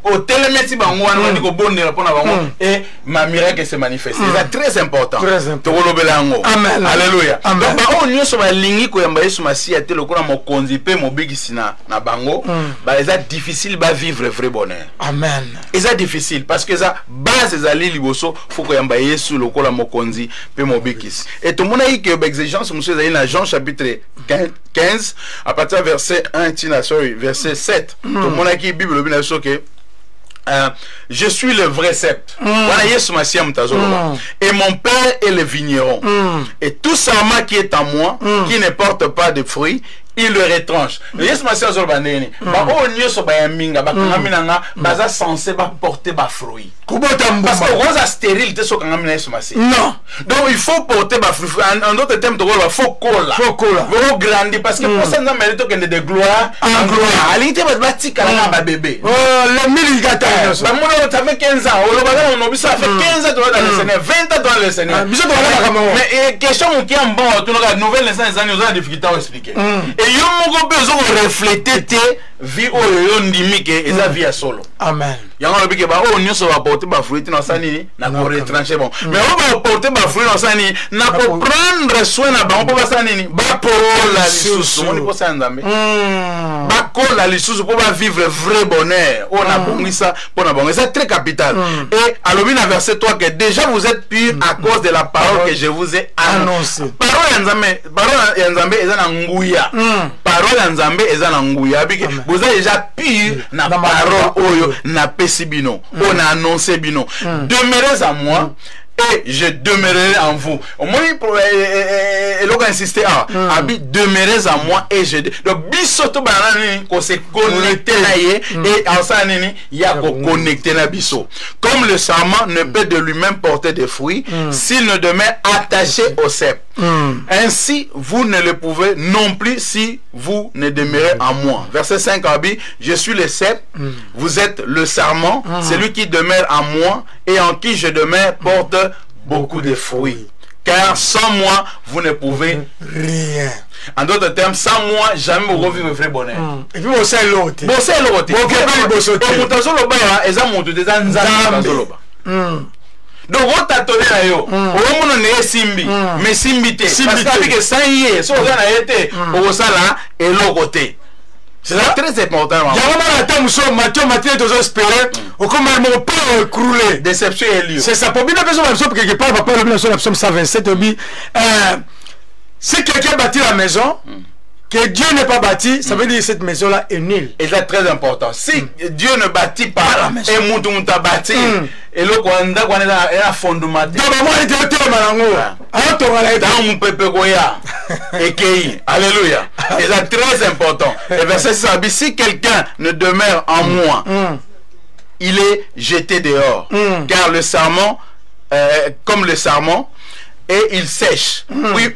Au télémétrie bango wana ndiko bondela pona bango et ma miracle se manifeste. C'est très important. Amen. Alléluia. Donc ba on nyonso ba lingi ko yamba Yesu Masiya te lokola mokonzi pe mobikisi na bango ba eza difficile ba vivre vrai bonheur. Amen. Eza difficile parce que ça base ezali liboso faut ko yamba Yesu lokola mokonzi pe mobikisi. Et tout mona yi que exigence monsieur ezali na Jean chapitre 15 à partir verset 1 tina sorry verset 7. Tout mona ki Bible bina so que je suis le vrai sceptre. Et mon père est le vigneron. Et tout sarment qui est en moi, qui ne porte pas de fruits, il le retranche. Yes, ma sœur Zolbaneni. Ba o nyoso ba yaminga ba kangamina nga baza censé ba porter ba fruit. Parce que rosa stérile te so kangamina Yesu Masiya. Non. Donc il faut porter ba fruit. En d'autres termes de il faut coller. Faut coller. Faut grandir parce que pour ça nous mérite que de gloire en gloire. Alité ba tika nga ba bébé. Oh, le milligata. Ba mono ça fait 15 ans. O lo ba on obisa fait 15 ans dans le Seigneur, 20 ans dans le Seigneur. Mais question qui est bon, tu regardes nouvelle naissance nous a difficulté à expliquer. Et yo moko besoin refléter te vie o yo ndimi ke eza vie ya solo. Amen. Yango lobi ke ba o nyonso ba porter ba fruit na sani na ko retrancher bon. Mais on va porter ba fruit na sani na ko prendre soin na ba on ba sani ni ba kola lisusu on ko sa nzambe. Ba kola lisusu pour ba vivre vrai bonheur. On a bongisa pour na bon. C'est très capital. Et alobi na verset 3 que déjà vous êtes purs à cause de la parole que je vous ai annoncée. Parole ya nzambe eza na nguya. Parole ya nzambe eza na nguya biki vous avez déjà pur na parole oyo na pesibino on a annoncé bino demeurez en moi et je demeurerai en vous. Au moins et l'on insisté abi demeurez en moi et je donc bisoto banani ko se connecter na ye et en ça nini ya ko connecter na biso. Comme le sarment ne peut de lui-même porter des fruits s'il ne demeure attaché au cep. Ainsi vous ne le pouvez non plus si vous ne demeurez en moi. Verset 5 abi je suis le cep, vous êtes le sarment, celui qui demeure en moi et en qui je demeure porte beaucoup de fruits. Car sans moi, vous ne pouvez rien. En d'autres termes, sans moi, jamais vous ne vivre vrai bonheur. Et puis, vous savez l'autre. Vous savez l'autre. Donc, on t'a donné à yo. On a simbi. Mais simbi te. Parce que ça y est, si on a été, on ça là, et l'autre côté. C'est très important. Déception est lieu. C'est ça. Pour bien personne quelque part, papa le sur la psaume 127 si quelqu'un bâtit la maison, que Dieu n'est pas bâti, ça veut dire que cette maison-là est nulle. Et c'est très important. Si Dieu ne bâtit pas, et Moutoum t'a bâti, et le Kwanda est un fondement. Alléluia. Et c'est très important. Et verset 6, si quelqu'un ne demeure en moi, il est jeté dehors. Car le sarment, comme le sarment, et il sèche. Puis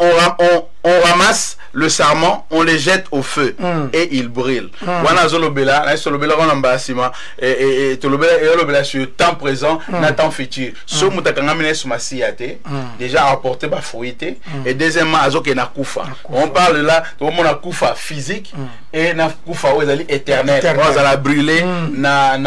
on ramasse le sarment, on les jette au feu et il brûle. Wana zolobela, na zolobela wana mbasima et tolobela sur temps présent, na temps futur. So mutakanga mina Yesu Masiya te, déjà apporté ba fruité et deuxièmement azoke na kufa. On parle là, tout le monde a kufa physique et na kufa ezali éternel. On va brûler na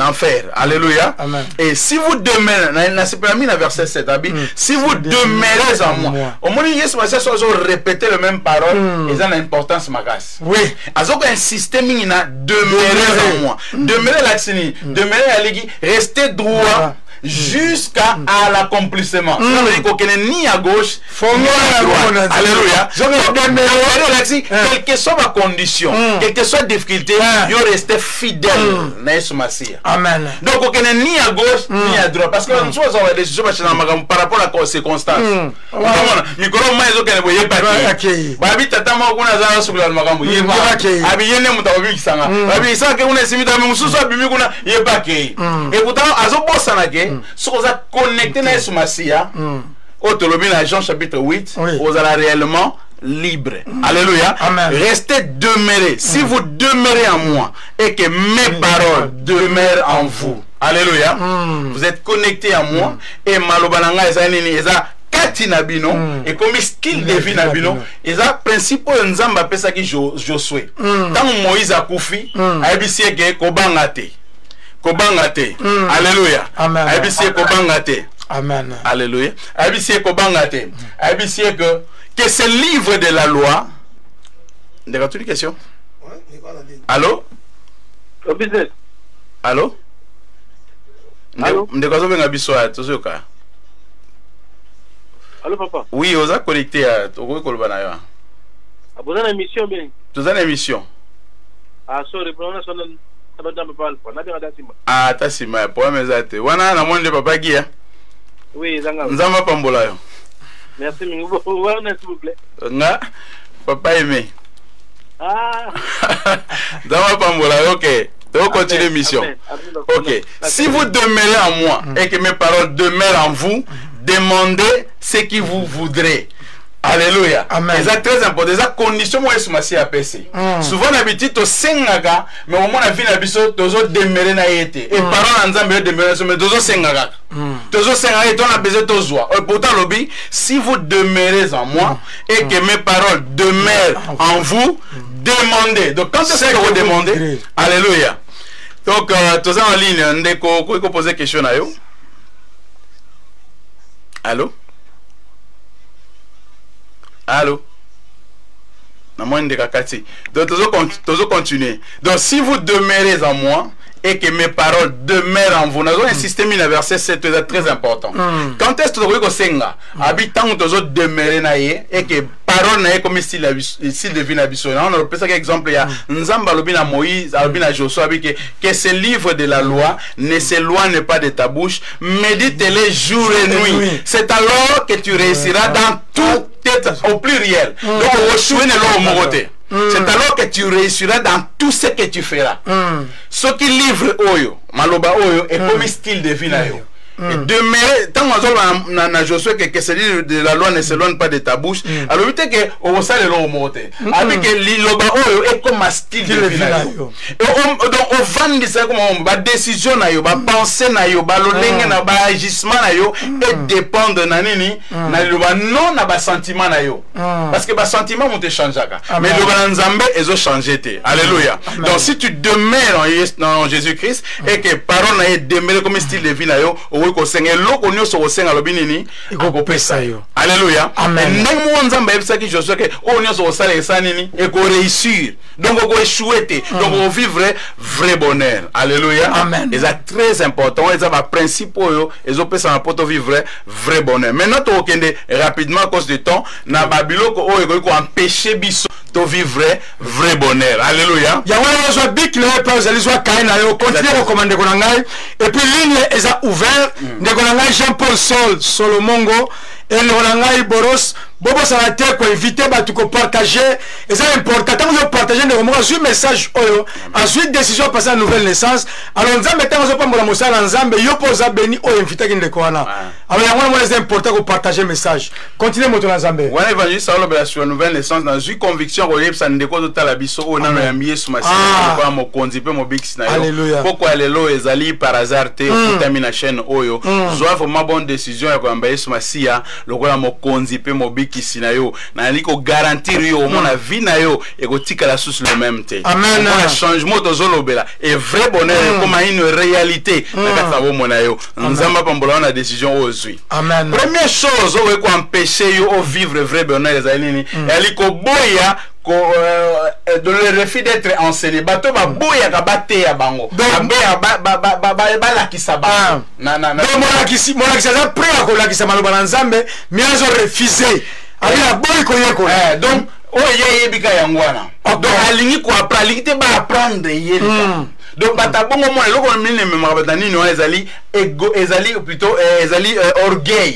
enfer. Alléluia. Et si vous demeurez na c'est pas mis na verset 7 abi, si vous demeurez en moi. Au moins Yesu Masiya so répéter le même parole et ça a une importance magas. Oui. Azoko un système ina demeurer en moi. Demeurer la tsini, demeurer à l'église, rester droit jusqu'à l'accomplissement. Ça veut dire qu'on est ni à gauche ni à droite. Alléluia. Quelle que soit ma condition, quelle que soit la difficulté, je reste fidèle à Amen. donc on est ni à gauche ni à droite parce que nous avons des décisions par rapport à la circonstance. Micro moi ils ont qu'elle voyait pas qui. Babi tata moi on a za sur le magambo. Abi yene mutabi kisanga. Babi ça que on est simi dans mususu abimi kuna yeba ki. Et pourtant azo bossa na ke so za connecté na Sumasia. Otolobi na Jean chapitre 8, vous allez réellement libre. Alléluia. Restez demeurés. Si vous demeurez en moi et que mes paroles demeurent en vous. Alléluia. Vous êtes connectés à moi et malobananga ezanini eza kati na bino et comme skill de vie na bino eza principe nzamba pesa ki Josué. Tant Moïse a koufi, abisie ke kobanga te. Kobanga te. Alléluia. Abisie kobanga te. Amen. Alléluia. Abisie kobanga te. Abisie que ce livre de la loi. D'accord, toutes les questions? Allô? Allô? Allô? Allô, papa? Oui, on a connecté à Togo Kolbana. Vous avez une émission, bien? Vous avez une émission? Ah, sorry, ah, Tassima, pour mes athées. Wana, na monde de papa Guia. Oui, Nzamba Pambola. Merci, s'il vous plaît. Nga, papa aimé. Ah. Nzamba Pambola, ok. Donc, continuez l'émission. Ok. Si vous demeurez en moi et que mes paroles demeurent en vous, demandez ce que vous voudrez. Alléluia. C'est très important. C'est la condition moi je suis à PC. Souvent d'habitude au sengaga mais au moins la vie n'habite toujours demeurer na été. Et parents ensemble demeurer mais toujours sengaga. Toujours sengaga on a besoin de joie. Pourtant lobby si vous demeurez en moi et que mes paroles demeurent en vous, demandez. Donc quand c'est que vous demandez, alléluia. Donc tous en ligne ndeko ko poser question à yo. Allô? Allô? Donc, toujours continuer. Donc, si vous demeurez en moi et que mes paroles demeurent en vous, nous avons un système in verset 7 très important. Quand est-ce que vous avez senga habitant ou toujours demeurer naie et que parole naie comme ici devine habituel. On a pris exemple il y a Nzamba lobina Moïse, lobina Josué que ce livre de la loi ne s'éloigne pas de ta bouche, médite-les jour et nuit. C'est alors que tu réussiras dans tout au pluriel. Donc, c'est alors que tu réussiras dans tout ce que tu feras. Ce qui livre Oyo, Maloba Oyo, est comme style de vie. Et demeurer, tant que Josué que ce livre de la loi ne s'éloigne pas de ta bouche, alors vite que on va le remonter. Avec l'Iloba Oyo est comme un style de vie. Et donc on vend ça comme ma décision, ma pensée, ma agissement et dépend de nanini, non na sentiment parce que ma sentiment vont te changer. Mais le Nzambe ils ont changé. Alléluia. Donc si tu demeures en Jésus-Christ et que parole na demeure comme style de vie alléluia. Amen. Réussir. Donc on échouer. Donc on vivre vrai bonheur. Alléluia. Amen. Et c'est très important. Et ça va principe ils ont ça pour vivre vrai bonheur. Maintenant rapidement à cause du temps, na Babylone ko empêcher biso de vivre vrai bonheur. Alléluia. Ya wana zo bik le pa zali zo kaina yo continuer recommander ko ngai et puis ligne est ouvert ndeko ngai Jean-Paul Solomongo et le ngai Boros bobo ça va te ko inviter ba tu ko partager et c'est important tant que partager ndeko mo sur message oyo ensuite décision passer à nouvelle naissance alors nzambe tant zo pambola mosala nzambe yo poza beni o inviter ki ndeko wana alors ya wana c'est important ko partager message continuer moto na nzambe wana évangéliste salo bela sur nouvelle naissance dans une conviction ko yebsa ndeko to tala biso o na ya miyesu masina ko mo konzi pe mo bix na yo pourquoi lelo ezali par hasard te kutamina chaîne oyo zo vraiment bonne décision ya ko amba yesu masia lokola mo konzi pe mo bix na yo na liko garantir yo mona vie na yo et ko tika la sous le même te amen un changement de zolobela et vrai bonheur comme une réalité na katabo mona yo nzamba pambola na décision ozui amen première chose o ko empêcher yo vivre vrai bonheur ezali ni liko boya de le refus d'être enseigné bato baboya kabate ya bango ba la kisaba na mon za prêt à ko la kisama lo banzambe mais ils ont refusé avec boy ko yeko donc oye yebika yangwana donc alingi ko apprendre te ba apprendre yelika donc batabongo mo eloko mine me mabatani no ezali ego ezali plutôt ezali orgueil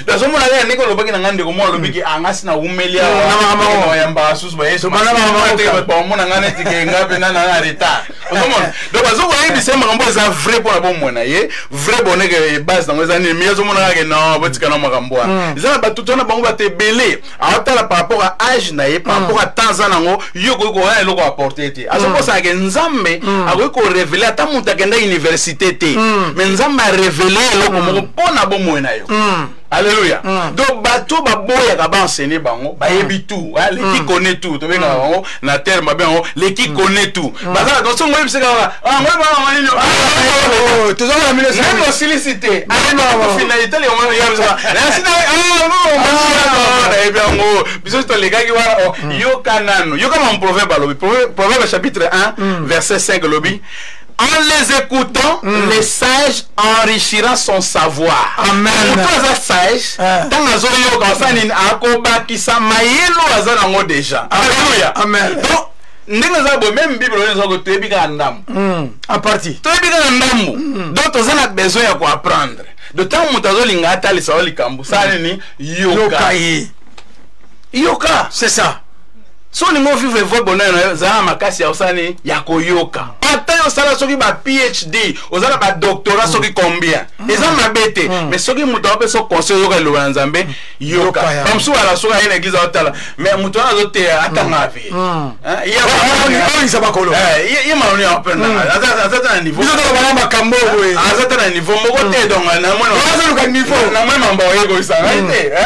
donc so mona ya ndeko lobaki na ngande ko mo lobiki angasi na umelia na yamba susu ba yeso bana ba mona ngane tike ngabe na retard donc bazoko yebisa makambo za vrai pour la bombo na ye vrai boneke base na ngezani mais so mona ke non botika na makambo za ba tutona bango ba te belé atala par rapport à âge na ye par rapport à temps nango yoko ko ya eloko apporter te azoko sa ke nzambe ko révéler ata mutu akenda université te mais nzambe a révélé eloko moko mpona bomoi na yo alléluia donc bato baboyaka baenseigner bango bayebi tout leki connaît tout tobengaka bango na terme babe yango leki connaît tout bazala donc songo yebisaka même osilicité finalité nayebi yango biso tolekaki wana yoka nano yoka ma proverbe alobi proverbe chapitre 1 verset 5 lobi. En les écoutant, les sages enrichiront son savoir. Amen. Pour sage, tant que zoyo kansani akoba kisa mayelo azana déjà. Alléluia. Amen. Donc ndenge za bo même Bible on zo ko tebika ndam. En partie. Tebika ndam. Donc on a besoin ya ko apprendre. De temps mutazo linga atali sa likambu. Ça ni yoka. Yoka, c'est ça. So ni mo vivre vrai bonheur za makasi ya osani ya koyoka. Ata yo sala soki ba PhD, ozala ba doctorat soki combien. Eza mabete, mais soki muto ape so conseil yoka lo nzambe yoka. Comme so ala soka ina église otala, mais muto azo te atanga vi. Ya isa bakolo. Ya maoni open na. Azata na niveau. Biso to ba makambo we. Azata na niveau moko te donc na mona. Azata ka niveau. Na mona mambo yego isa.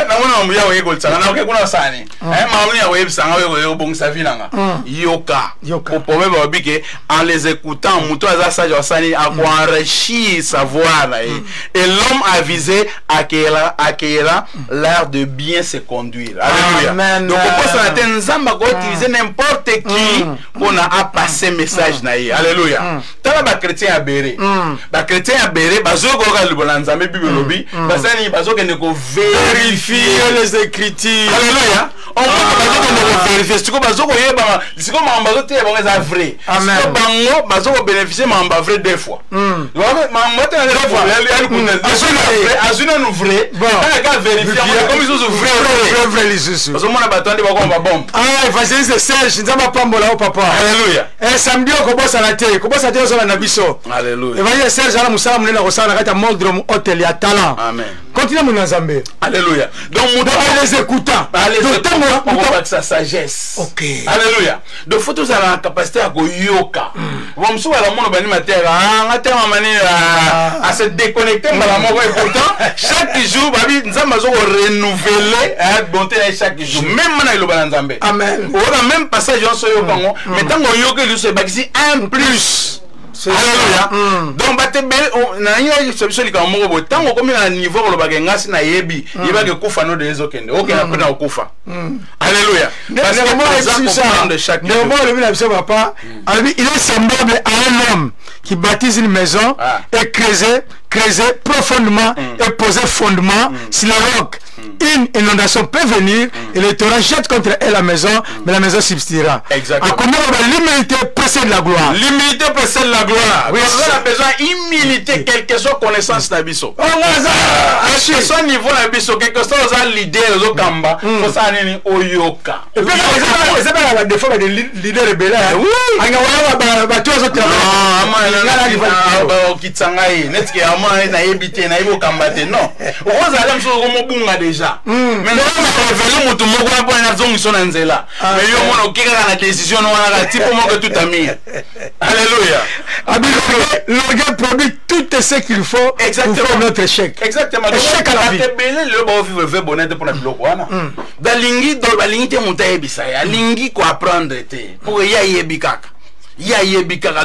Na mona mambo yego isa. Na ke kuna sani. Maoni ya web sanga yego bongisa vinanga yoka pour problème babike en les écoutant muto aza sage osani a enrichir savoir et l'homme avisé acquérera l'art de bien se conduire. Alléluia. Donc pour ça nzamba ko utiliser n'importe qui pour na passer message na ye. Alléluia. Tala ba chrétien abéré bazoko ka libona nzambe bible lobi basani bazoko ne ko vérifier les écritures. Alléluia. On va vérifier ce que bazoko yeba siko mamba zote yeba za vrai. Siko bango bazoko bénéficier mamba vrai deux fois. Mamba te na deux fois. Azuna nous vrai. Quand ka vérifier comme ils sont vrai les sous. Parce que mon abatandi ba ko ba bombe. Ah, évangéliste Serge nzamba pambola o papa. Alléluia. Samedi ko bossa na te zo na biso. Alléluia. Évangéliste Serge ala musala munena ko sala kata Moldrom Hotel ya talent. Amen. Continue mon nzambe. Alléluia. Donc muto les écoutants. Avec sa sagesse. Ok. Alléluia. Donc faut tous avoir la capacité à yoka. Bon so ala mono bani matera ngate mamani à se déconnecter malamu et pourtant chaque jour babi nzamba zo renouveler bonté chaque jour même na lo bana nzambe. Amen. On a même passage en so yokango mais tango yoke lui se bakisi un plus. Alléluia. Donc batte na nyo solution likambo bo tango komi na niveau ko lobaka ngasi na yebi yeba ke kufa no de ezokende OK na pena kufa. Alléluia. Parce que moi de chaque jour. Moi le bien papa, il est semblable à un homme qui bâtit une maison et creuser profondément et poser fondement sur la roc. Une inondation peut venir et le torrent jette contre elle la maison, mais la maison subsistera. Exactement. À combien l'humilité précède la gloire. L'humilité précède la gloire. Oui, on a besoin d'humilité, quelle que soit connaissance d'Abisso. À ce niveau d'Abisso, quel que soit le leader de Kamba, faut ça aller au yoka. Et puis, c'est pas la défaut des leaders rebelles. Oui. Déjà. Mais on tout le monde pour une zone sur Nanzela. Mais on a la décision, on a la type que tout a mis. Alléluia. L'orgueil produit tout ce qu'il faut pour faire notre échec. Exactement. Échec à la vie. Le bon vivre bonheur pour la bloc. Dans l'ingi, dans la ligne, tu montes à Ebisa. L'ingi, quoi apprendre. Pour y aller, Bikak. ya yebikaka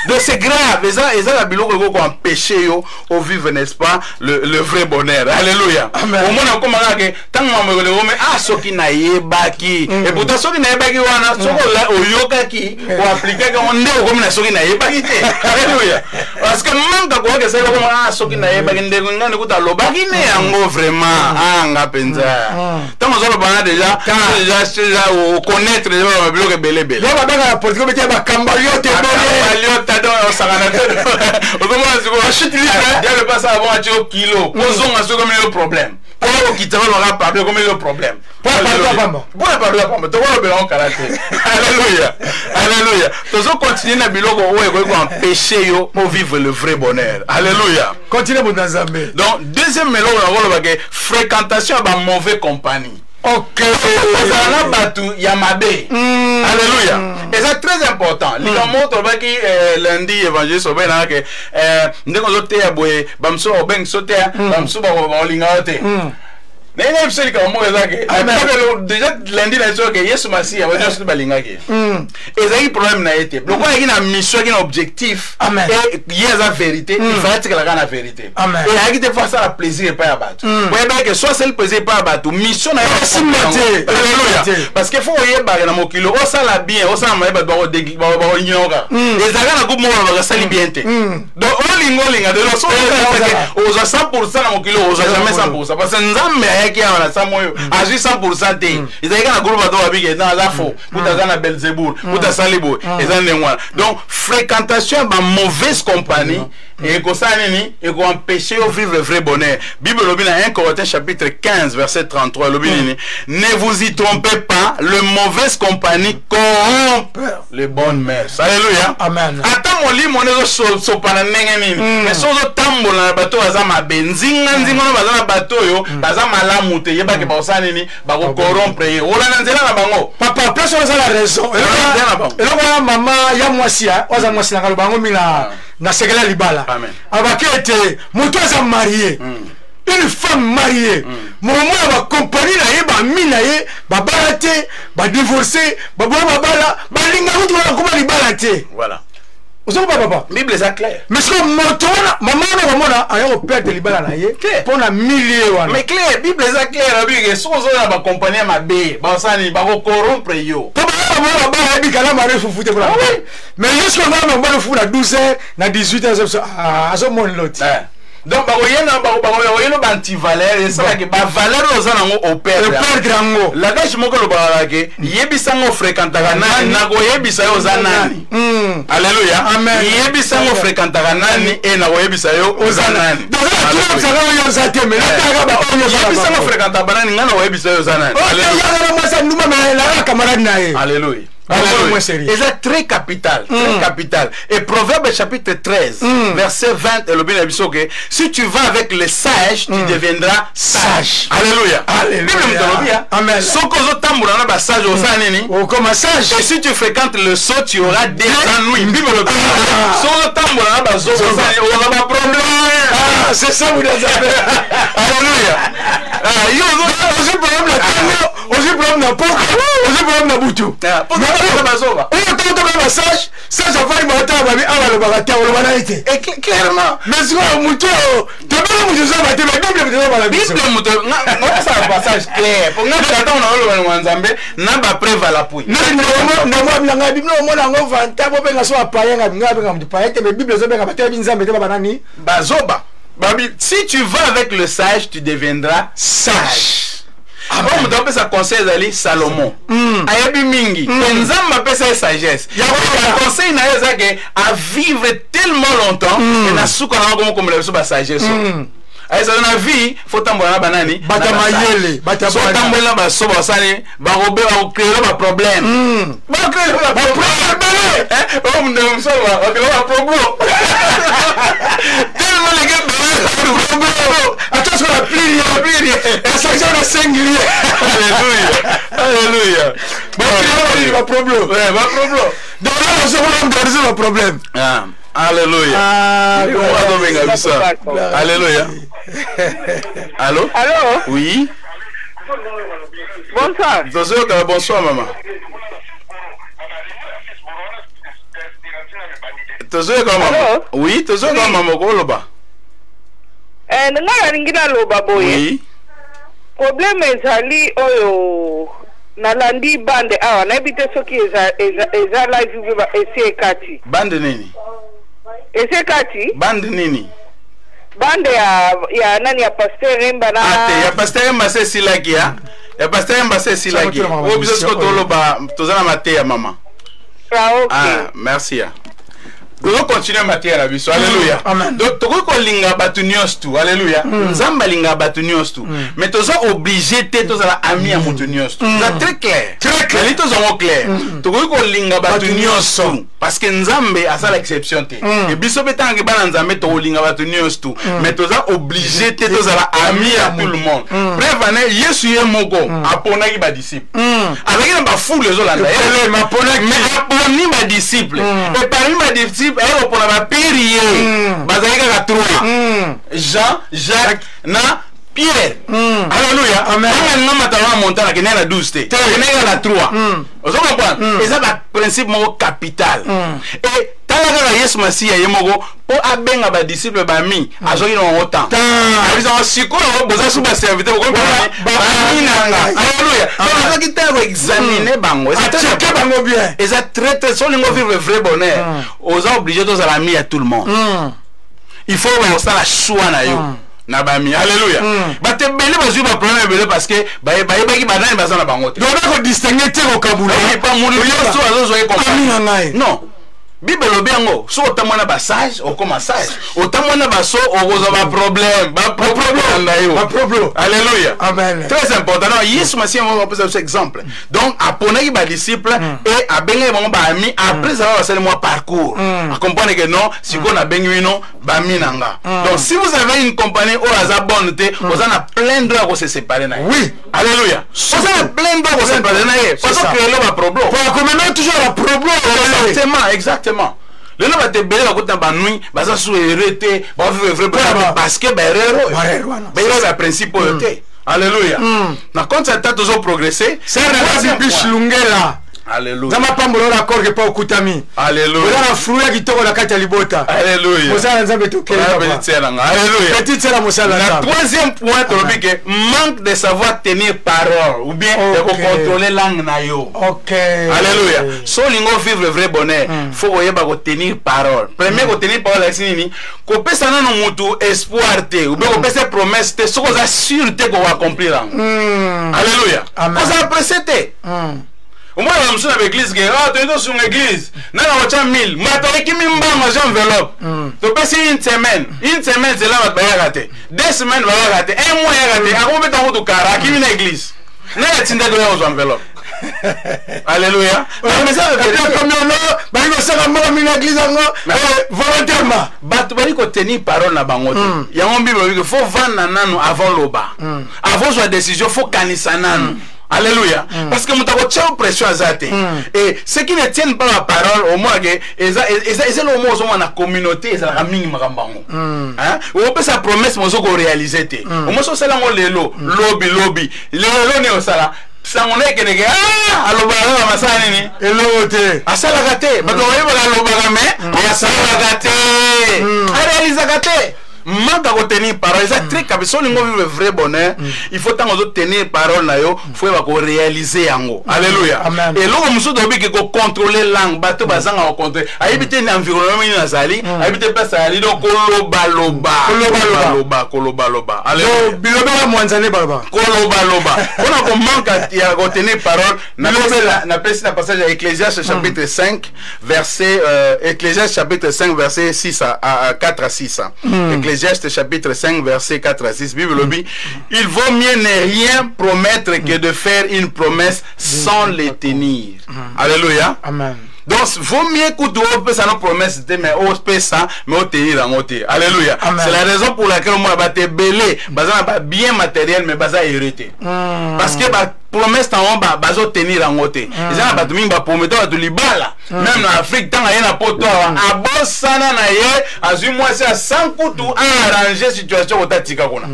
donc c'est grave et ça la biloko ko empêcher yo au vivre n'est-ce pas le vrai bonheur. Alléluia. Au moins comme que tant que le homme soki na yebaki et pourtant soki na yebaki wana soko la oyokaki ou appliquer comme ndeko comme na soki na yebaki te. Alléluia. Parce que manka ko que c'est comme soki na yebaki ndeko ngane ko ta lobaki ne yango vraiment nga penza. Tant que on déjà au connaître déjà biloko belé belé. Yo ba la politique metia ba kambalio te bonheur. On ne pas ça avant à dire kilo. Posons à ce comme le problème. Pour qui te va parler comme le problème. Pour parler à femme. Tu vois le blanc caractère. Alléluia. Alléluia. Tous on continue na biloko ou empêcher yo pour vivre le vrai bonheur. Alléluia. Continue mon Nzambe. Donc deuxième mélodie on va fréquentation à mauvaise compagnie. Ok. Yamabe. Alléluia. Et c'est très important. Les gens qui lundi évangéliste au Bénin que nous avons été à Boé, Bamso au Ben Soté, Bamso au Lingaote. Mais il y a une chose déjà lundi la chose que Yesu Massi a dit sur Balingake. Et ça y problème n'a été. Pourquoi il y a une mission, un objectif. Et il y a la vérité. Il faut être la grande vérité. Et il y a des fois ça plaisir et pas abattu. Vous voyez que soit c'est le plaisir et pas abattu. Mission n'a pas simultané. Parce qu'il faut y avoir dans mon kilo. On ça la bien. On ça m'a pas doit déguiser. On ignore. Les agents na groupe moi on va salir bien. Donc on lingolinga de l'autre. On a 100% dans mon kilo. On a jamais 100%. Parce que nous qui a ça moi agir 100% té ils ont un groupe à big dans la faux pour ta na Belzéboul pour ta Salibo et ça n'est moi donc fréquentation de mauvaise compagnie et que ça nini et qu'on empêcher au vivre le vrai bonheur. Bible lobby dans 1 Corinthiens chapitre 15 verset 33 lobby nini ne vous y trompez pas, le mauvaise compagnie corrompt les bonnes mœurs. Alléluia. Amen. Attends mon lit mon so pana nini mais so tambola na bateau azama benzinga nzinga na bazana bateau yo bazama mute yeba ke ba nini ba ko corrompre ola na nzela na bango papa place on a la raison et là maman ya mwasia oza mwasi na bango mina na sekela libala abaki était moto za marié une femme mariée moment ba compagnie na ye ba mina ye ba balate ba divorcer ba bala ba linga mutu ba ko libala te voilà. Vous savez papa Bible est clair. Mais ce que maman a un père de libala na ye pour na millier wana. Mais clair, Bible est clair, Bible so zo na ba compagnie ma be, ba sani ba ko corrompre yo. Papa ba bi kala mare fufu te pour la. Mais jusqu'à maintenant on va le fou na 12h, na 18h à ce moment l'autre. Donc ba oyena ba anti-valeur et ça que ba valeur oza nango au père grango la gage moko lo ba ke yebisa ngo fréquentaka na ko yebisa yo oza nani. Alléluia. Amen. Yebisa ngo fréquentaka nani et na ko yebisa yo oza nani. Donc là tu vas yo za te mais là ba onyo yebisa ngo fréquentaka banani ngana ko yebisa yo oza nani. Alléluia. Et c'est très capital, très capital. Et Proverbe chapitre 13, verset 20, et le bien que si tu vas avec les sages, tu deviendras sage. Alléluia. Alléluia. Amen. Et si tu fréquentes le sot, tu auras des ennuis. C'est ça, vous l'avez. Alléluia. Aussi problème na poko, aussi problème na butu. Ça va matin babi ala ba ta wala na ite. Et clairement, mais si on muto, to ba muto ça ba te ba Bible ba la Bible muto. Na ça passage clair. Pour nga ta on na Nzambe na ba preuve à l'appui. Na nga Bible mo na ngo vanta bo be nga so apaya nga nga mu pa ete Bible zo be nga ba te Nzambe te ba nani? Bazoba. Babi, si tu vas avec le sage, tu deviendras sage. On me donne sa conseil d'aller Salomon. Ayabi mingi. Nzamba pesa sagesse. Ya conseil na yeza ke à vivre tellement longtemps et na suka na comme le so ba sagesse. Ay ça na vie faut tambola banani. Batamayele, batamayele. Tambola ba so ba sani ba robe ba créer ba problème. Ba créer ba problème. On me donne ça ba créer ba problème. Tellement les gars attention la pluie et ça a 5 liens. Alléluia. Pas problème. Ouais, pas problème. Donc là, on va résoudre le problème. Alléluia. Alléluia. Allô? Allô? Oui. Bonsoir. Bonsoir, maman. tozoye kama Allô? Oui, tozoye kama mokoloba. Nga ngina loba boye. Oui. Problème ezali oyo nalandi bande awa nayebi te soki eza live ba esi ekati. Bande nini? Esi ekati? Bande nini? Bande ya nani ya Pasteur Emba na Ate ya Pasteur Emba se silaki ya. Ya Pasteur Emba se silaki. O biso sko toloba tozana mate ya mama. Ah, ok. Ah, merci ya. Nous continuons matière à biso. Alléluia. Donc toko ko linga batu nyos tu. Alléluia. Nzamba linga batu nyos tu. Mais toza obligé te toza la ami à mutu nyos tu. C'est très clair. Très clair. Les toza mo clair. Toko ko linga batu nyos tu. Parce que nzambe a ça l'exception te. Et biso betangi bana nzambe to linga batu nyos tu. Mais toza obligé te toza la ami à tout le monde. Bref, ane Yesu ye moko apona ki ba disciple. Avec na ba foule les olanda. Mais aponi ba disciple. Et parmi ba disciple elle pour la prier bazalika ka trois Jean, Jacques na Pierre. Alléluia. Amen. On a matala montana que na 12 te. On a 3. Vous comprenez? Et ça va principe mon capital. Et talaka Yesu Masia yemoko po abenga ba disciple ba mi azoki no autant. Ils ont sikola boza suba serviteur ko ba minanga. Alléluia. On va quitter examiner bango. C'est bango bien. Et ça traite son lingo vivre vrai bonheur. Aux obligés tous à la mi à tout le monde. Il faut ça la choix na yo. Na bami alléluia bate bele bazui ba problème bele parce que ba ki badani bazana bango te donc ko distinguer te ko kabula pas muri yo so azo zo comprendre non Bible lobiango so otamona ba sage o comme sage otamona ba so o gozo ba problème ba problème na yo ba problème alléluia amen très important non Yesu Masia on va poser cet exemple donc aponaki ba disciple et abenga bango ba ami après ça va faire moi parcours à comprendre que non si qu'on a bengi non ba minanga donc si vous avez une compagnie au hasard bonne te vous en a plein droit de se séparer na oui alléluia vous en a plein droit de se séparer na parce que là ba problème pour comme toujours la problème exactement le nom va te bénir à côté de nuit, baza sous hérité, parce que le principe alléluia. Na quand ça t'a toujours progressé, c'est un biche lungela. Alléluia. Zama pambolo la corps pas okutami. Alléluia. Voilà fruit qui toko la kati libota. Alléluia. Mosala nzambe tokela. Alléluia. Petite sera mosala. Le troisième point c'est que manque de savoir tenir parole ou bien de contrôler langue na yo. OK. Alléluia. So lingo vivre vrai bonheur, faut yeba ko tenir parole. Premier ko tenir parole c'est nini? Ko pesa na no mutu espoir te ou bien ko pesa promesse te, so ko za sûr te ko accomplir. Alléluia. Ko za pressete. Au moins, on a l'église, tu es sur l'église, on a 1000, mais tu as qui m'a enveloppe. Tu peux passer une semaine, c'est là, tu vas rater. 2 semaines, tu vas rater. 1 mois, tu vas rater. À combien de temps tu vas rater? Qui vient à l'église? Tu as une enveloppe. Alléluia. Mais ça, volontairement. Tu vas dire tenir parole na bangote. Il y a un Bible il faut vendre avant l'oba. Avant la décision, il faut canisa nanu. Alléluia. Parce que nous avons pression à Zate. Et ceux qui ne tiennent pas la parole, au moins, ils ont le mot dans la communauté, ils ont la minimum. On peut sa promesse, mais on réaliser. Au moins, c'est là où les lobby. Les lobby, ça. Ça on est que alors bah ma ça nini et l'autre à ça la gâté bah on va la loba mais à ça la gâté à réaliser gâté manque à tenir parole c'est très capital si on veut vrai bonheur il faut tant tenir parole na yo faut ko réaliser yango alléluia et là on se doit que contrôler langue bateau bazanga au contrôler habiter un environnement ni nazali habiter pas ça donc koloba alléluia biloba mwanzane baba koloba on a manque à tenir parole na pèse na passage à Ecclésiaste chapitre 5 verset Ecclésiaste chapitre 5 verset 6 à 4 à 6 Ecclésiaste chapitre 5 verset 4 à 6 Bible dit il vaut mieux ne rien promettre que de faire une promesse sans les tenir. Alléluia. Amen. Donc vaut mieux que tu fasses une promesse mais on peut ça mais on tenir en côté. Alléluia. C'est la raison pour laquelle moi va te belé bazana pas bien matériel mais baza hérité. Parce que ba promesse en bas bazo tenir en côté. Les gens ba tuminga prometteur de libala. Même en Afrique tant y a poto a bosana na ye azu moi c'est 100 coups arranger situation otatika kona.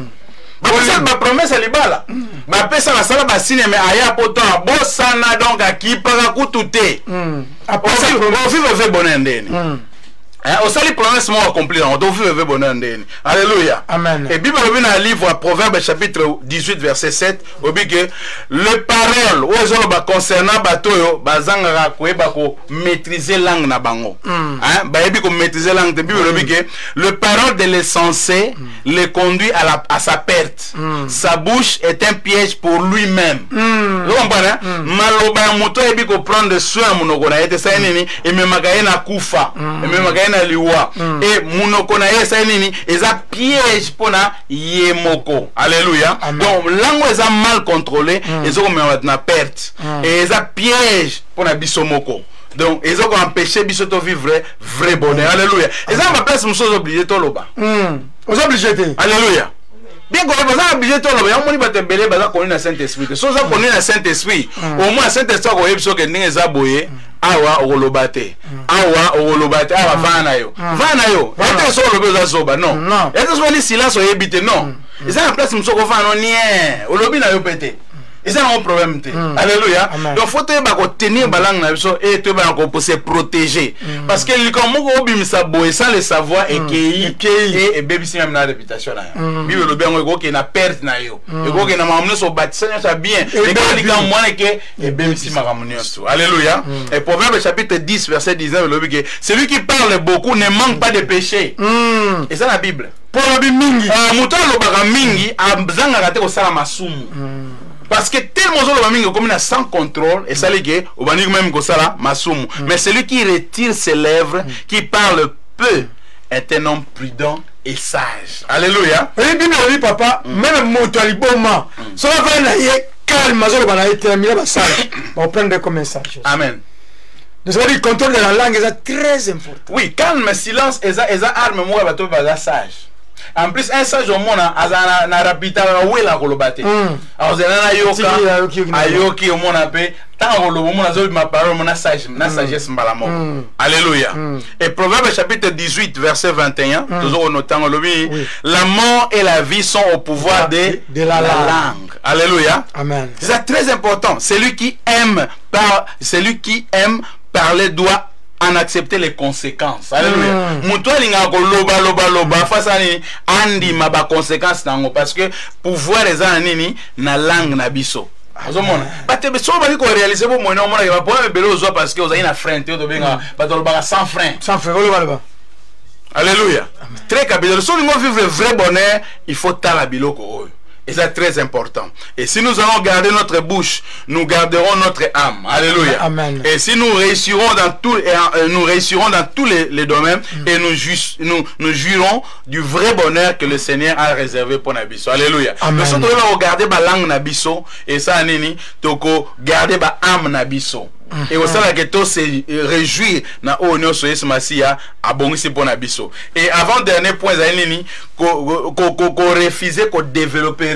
Ma promesse à libala. Ma pesa la sala basine mais aya poto a bosana donc a ki para kututé. On vit bonheur ndeni. Au sali promesse moi accompli, on doit vivre bonheur ndeni. Alléluia. Amen. Et Bible dans le livre Proverbe chapitre 18 verset 7, au dit que le parole aux ba concernant batoyo bazanga koeba ko maîtriser langue na bango. Hein, ba yebi ko maîtriser langue de Bible dit que le parole de l'insensé le conduit à sa perte. Sa bouche est un piège pour lui-même. Vous comprenez? Maloba moto yebi ko prendre soin monoko na ete sa nini et me magaye na kufa. Et me magaye na liwa. Et monoko na esa nini eza piège pona yemoko. Alléluia. Donc langue eza mal contrôlée et ça comme na perte. Et eza piège pona bisomoko. Donc ils ont empêché biso to vivre vrai bonheur. Alléluia. Et ça ma place muso obligé to loba. Os obligé. Alléluia. Bien qu'on va obligé to loba, on va te belé baza connait na Saint-Esprit. So ça connait na Saint-Esprit. Au moins Saint-Esprit ko yebiso ke ndenge za boye. Awa olobate. Awa olobate. Awa vana yo. Vana yo. Ete so lobe za soba non. Ete so ni silence oyebite non. Et ça en place muso ko fa non nien. Olobi na yo pété. Et ça un problème. Alléluia. Donc faut tenir balang na biso et te ba ko se protéger. Parce que li comme ko obimisa boye sans le savoir et et baby si même na réputation na. Bible le bien ko ke na perte na yo. Et ko ke na mamno so bâtissement ça bien. Et ko li comme moi que et baby si maramunio. Alléluia. Et Proverbe chapitre 10 verset 19 le dit que celui qui parle beaucoup ne manque pas de péché. Et ça la Bible. Pour la Bible mingi. Muto lo baka mingi abzanga kate ko sala masumu. Parce que tellement de comme sans contrôle et ça ligue au bani même que ça là masumu. Mais celui qui retire ses lèvres, qui parle peu, est un homme prudent et sage. Alléluia. Et bien oui papa, même moto aliboma. Ça va na ye calme, ça va na terminer ba ça. On prendre comme message. Amen. Donc ça veut dire contrôle de la langue est très important. Oui, calme, silence et ça arme moi ba to ba sage. En plus un sage au monde na rapita wela kolobate. Alors zena yoka ayoki au monde pe tant ko lobo mona zo ma parole mona sage na sagesse mbalamo. Alléluia. Et Proverbe chapitre 18 verset 21, toujours notant lobi la mort et la vie sont au pouvoir de la langue. Alléluia. Amen. C'est très important. Celui qui aime parler doit en accepter les conséquences. Alléluia. Muto linga ko loba face à ni andi ma ba conséquences nango parce que pouvoir les anini na langue na biso. Azomona. Bate be so ba ko réaliser bo mono mona ba pour me belo zo parce que vous avez na frein te do benga ba do ba sans frein. Sans frein ba. Alléluia. Très capital. Si nous vivre le vrai bonheur, il faut tala biloko. Et c'est très important. Et si nous allons garder notre bouche, nous garderons notre âme. Alléluia. Amen. Et si nous réussirons dans tous les domaines et nous jurons du vrai bonheur que le Seigneur a réservé pour Nabiso. Alléluia. Nous sommes regarder la langue Nabiso et ça nini toko garder la âme Nabiso. Et au sein de la se réjouir na onyo so yesu masia abongisi pour Nabiso. Et avant dernier point nini ko refuser ko développer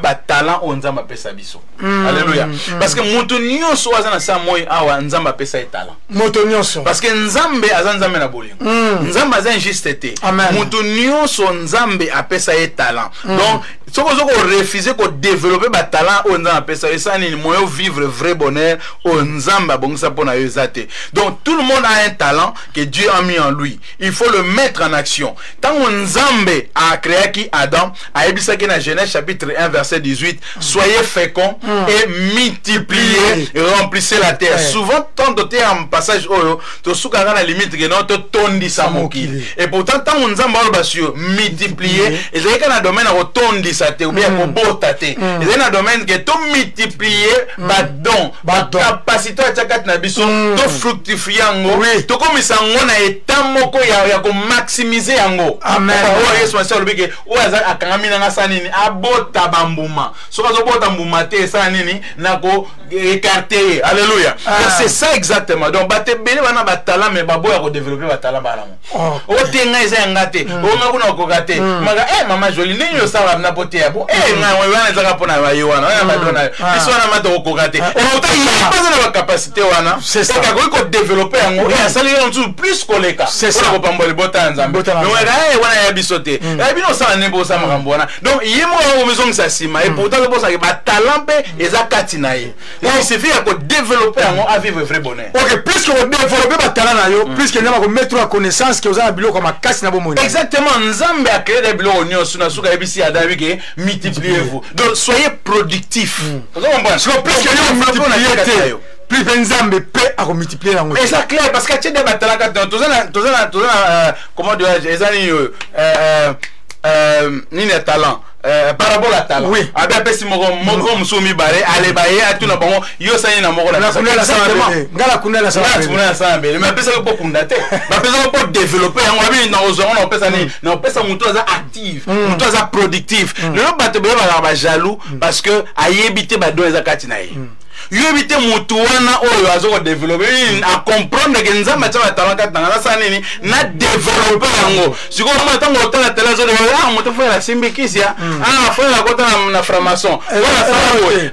ba talent o nzamba pesa biso. Alléluia. Parce que mutu nyonso azana sa moyi awa nzamba pesa talent. Mutu nyonso. Parce que nzambe azanzambe na bolingo. Nzambe azan injusteté. Mutu nyonso nzambe apesa talent. Donc soko refuser ko développer ba talent o nzamba pesa esa nini moyo vivre vrai bonheur o nzamba bongisa pona yozate. Donc tout le monde a un talent que Dieu a mis en lui. Il faut le mettre en action. Tant nzambe a créé qui Adam a ebisaki na Genèse chapitre 1 verset 18, soyez féconds et multipliez, remplissez la terre. Souvent tant de terre en passage oyo to sukanga na limite que non to tondi sa mokili. Et pourtant tant nzamba ba sur multiplier et c'est que na domaine ko tondi sa te ou bien ko botate. Et c'est na domaine que to multiplier ba don, ba capacité à chakat na biso to fructifier ngo, to komisa ngo na état moko ya ko maximiser yango. Amen. Yesu masalo bike o aza akangamina na sanini abota bambuma. Soka zo bota mbuma te sanini nako écarter. Alléluia. C'est ça exactement. Donc bate bele bana ba talent mais babo ya ko développer ba talent ba lamo. O tenga eza ngate. O ngakuna ko gate. Maga mama joli ninyo sala na pote ya bo. Nga wana za kapona ba yiwana. Wana madona. Biso wana mato ko gate. O ta pas na ba capacité wana. C'est ça ko développer yango. Et ça les en plus koleka. C'est ça ko pambole bota nzambe. Mais wana ya bisote. Et bino ça nebo ça makambona. Donc yemo o maison ça sima et pourtant le bossa ba talent pe eza katina ye. Et suffit à développer à vivre vrai bonheur. OK, plus que développer ba talent na yo, plus que na ko mettre en connaissance que vous avez biloko comme casse na bomoni. Exactement, Nzambe a créé des biloko nyonso na suka ebisi ya David que multipliez-vous. Donc soyez productifs. Vous comprenez? Parce que plus que yo multiplier plus Nzambe peut à multiplier la mais c'est clair parce que tu des batalaka comment dire ezali ni ne talent parabole à talent oui abe pesi moko musomi bare ale baye atuna bango yo sani na moko la kunela sambe ngala kunela sambe mais pesa ko kundate ba pesa ko développer yango abi na ozongo na pesa ni na pesa mutu aza active mutu aza productif le bato ba jaloux parce que ayebite ba do ezakati na ye yo éviter mutuana oyo azoko développer à comprendre que nzamba tsa talaka tanga sa nini na développer yango siko mo tango otala tela zo de moto fa la simbikisia fa la kota na franc-maçon voilà ça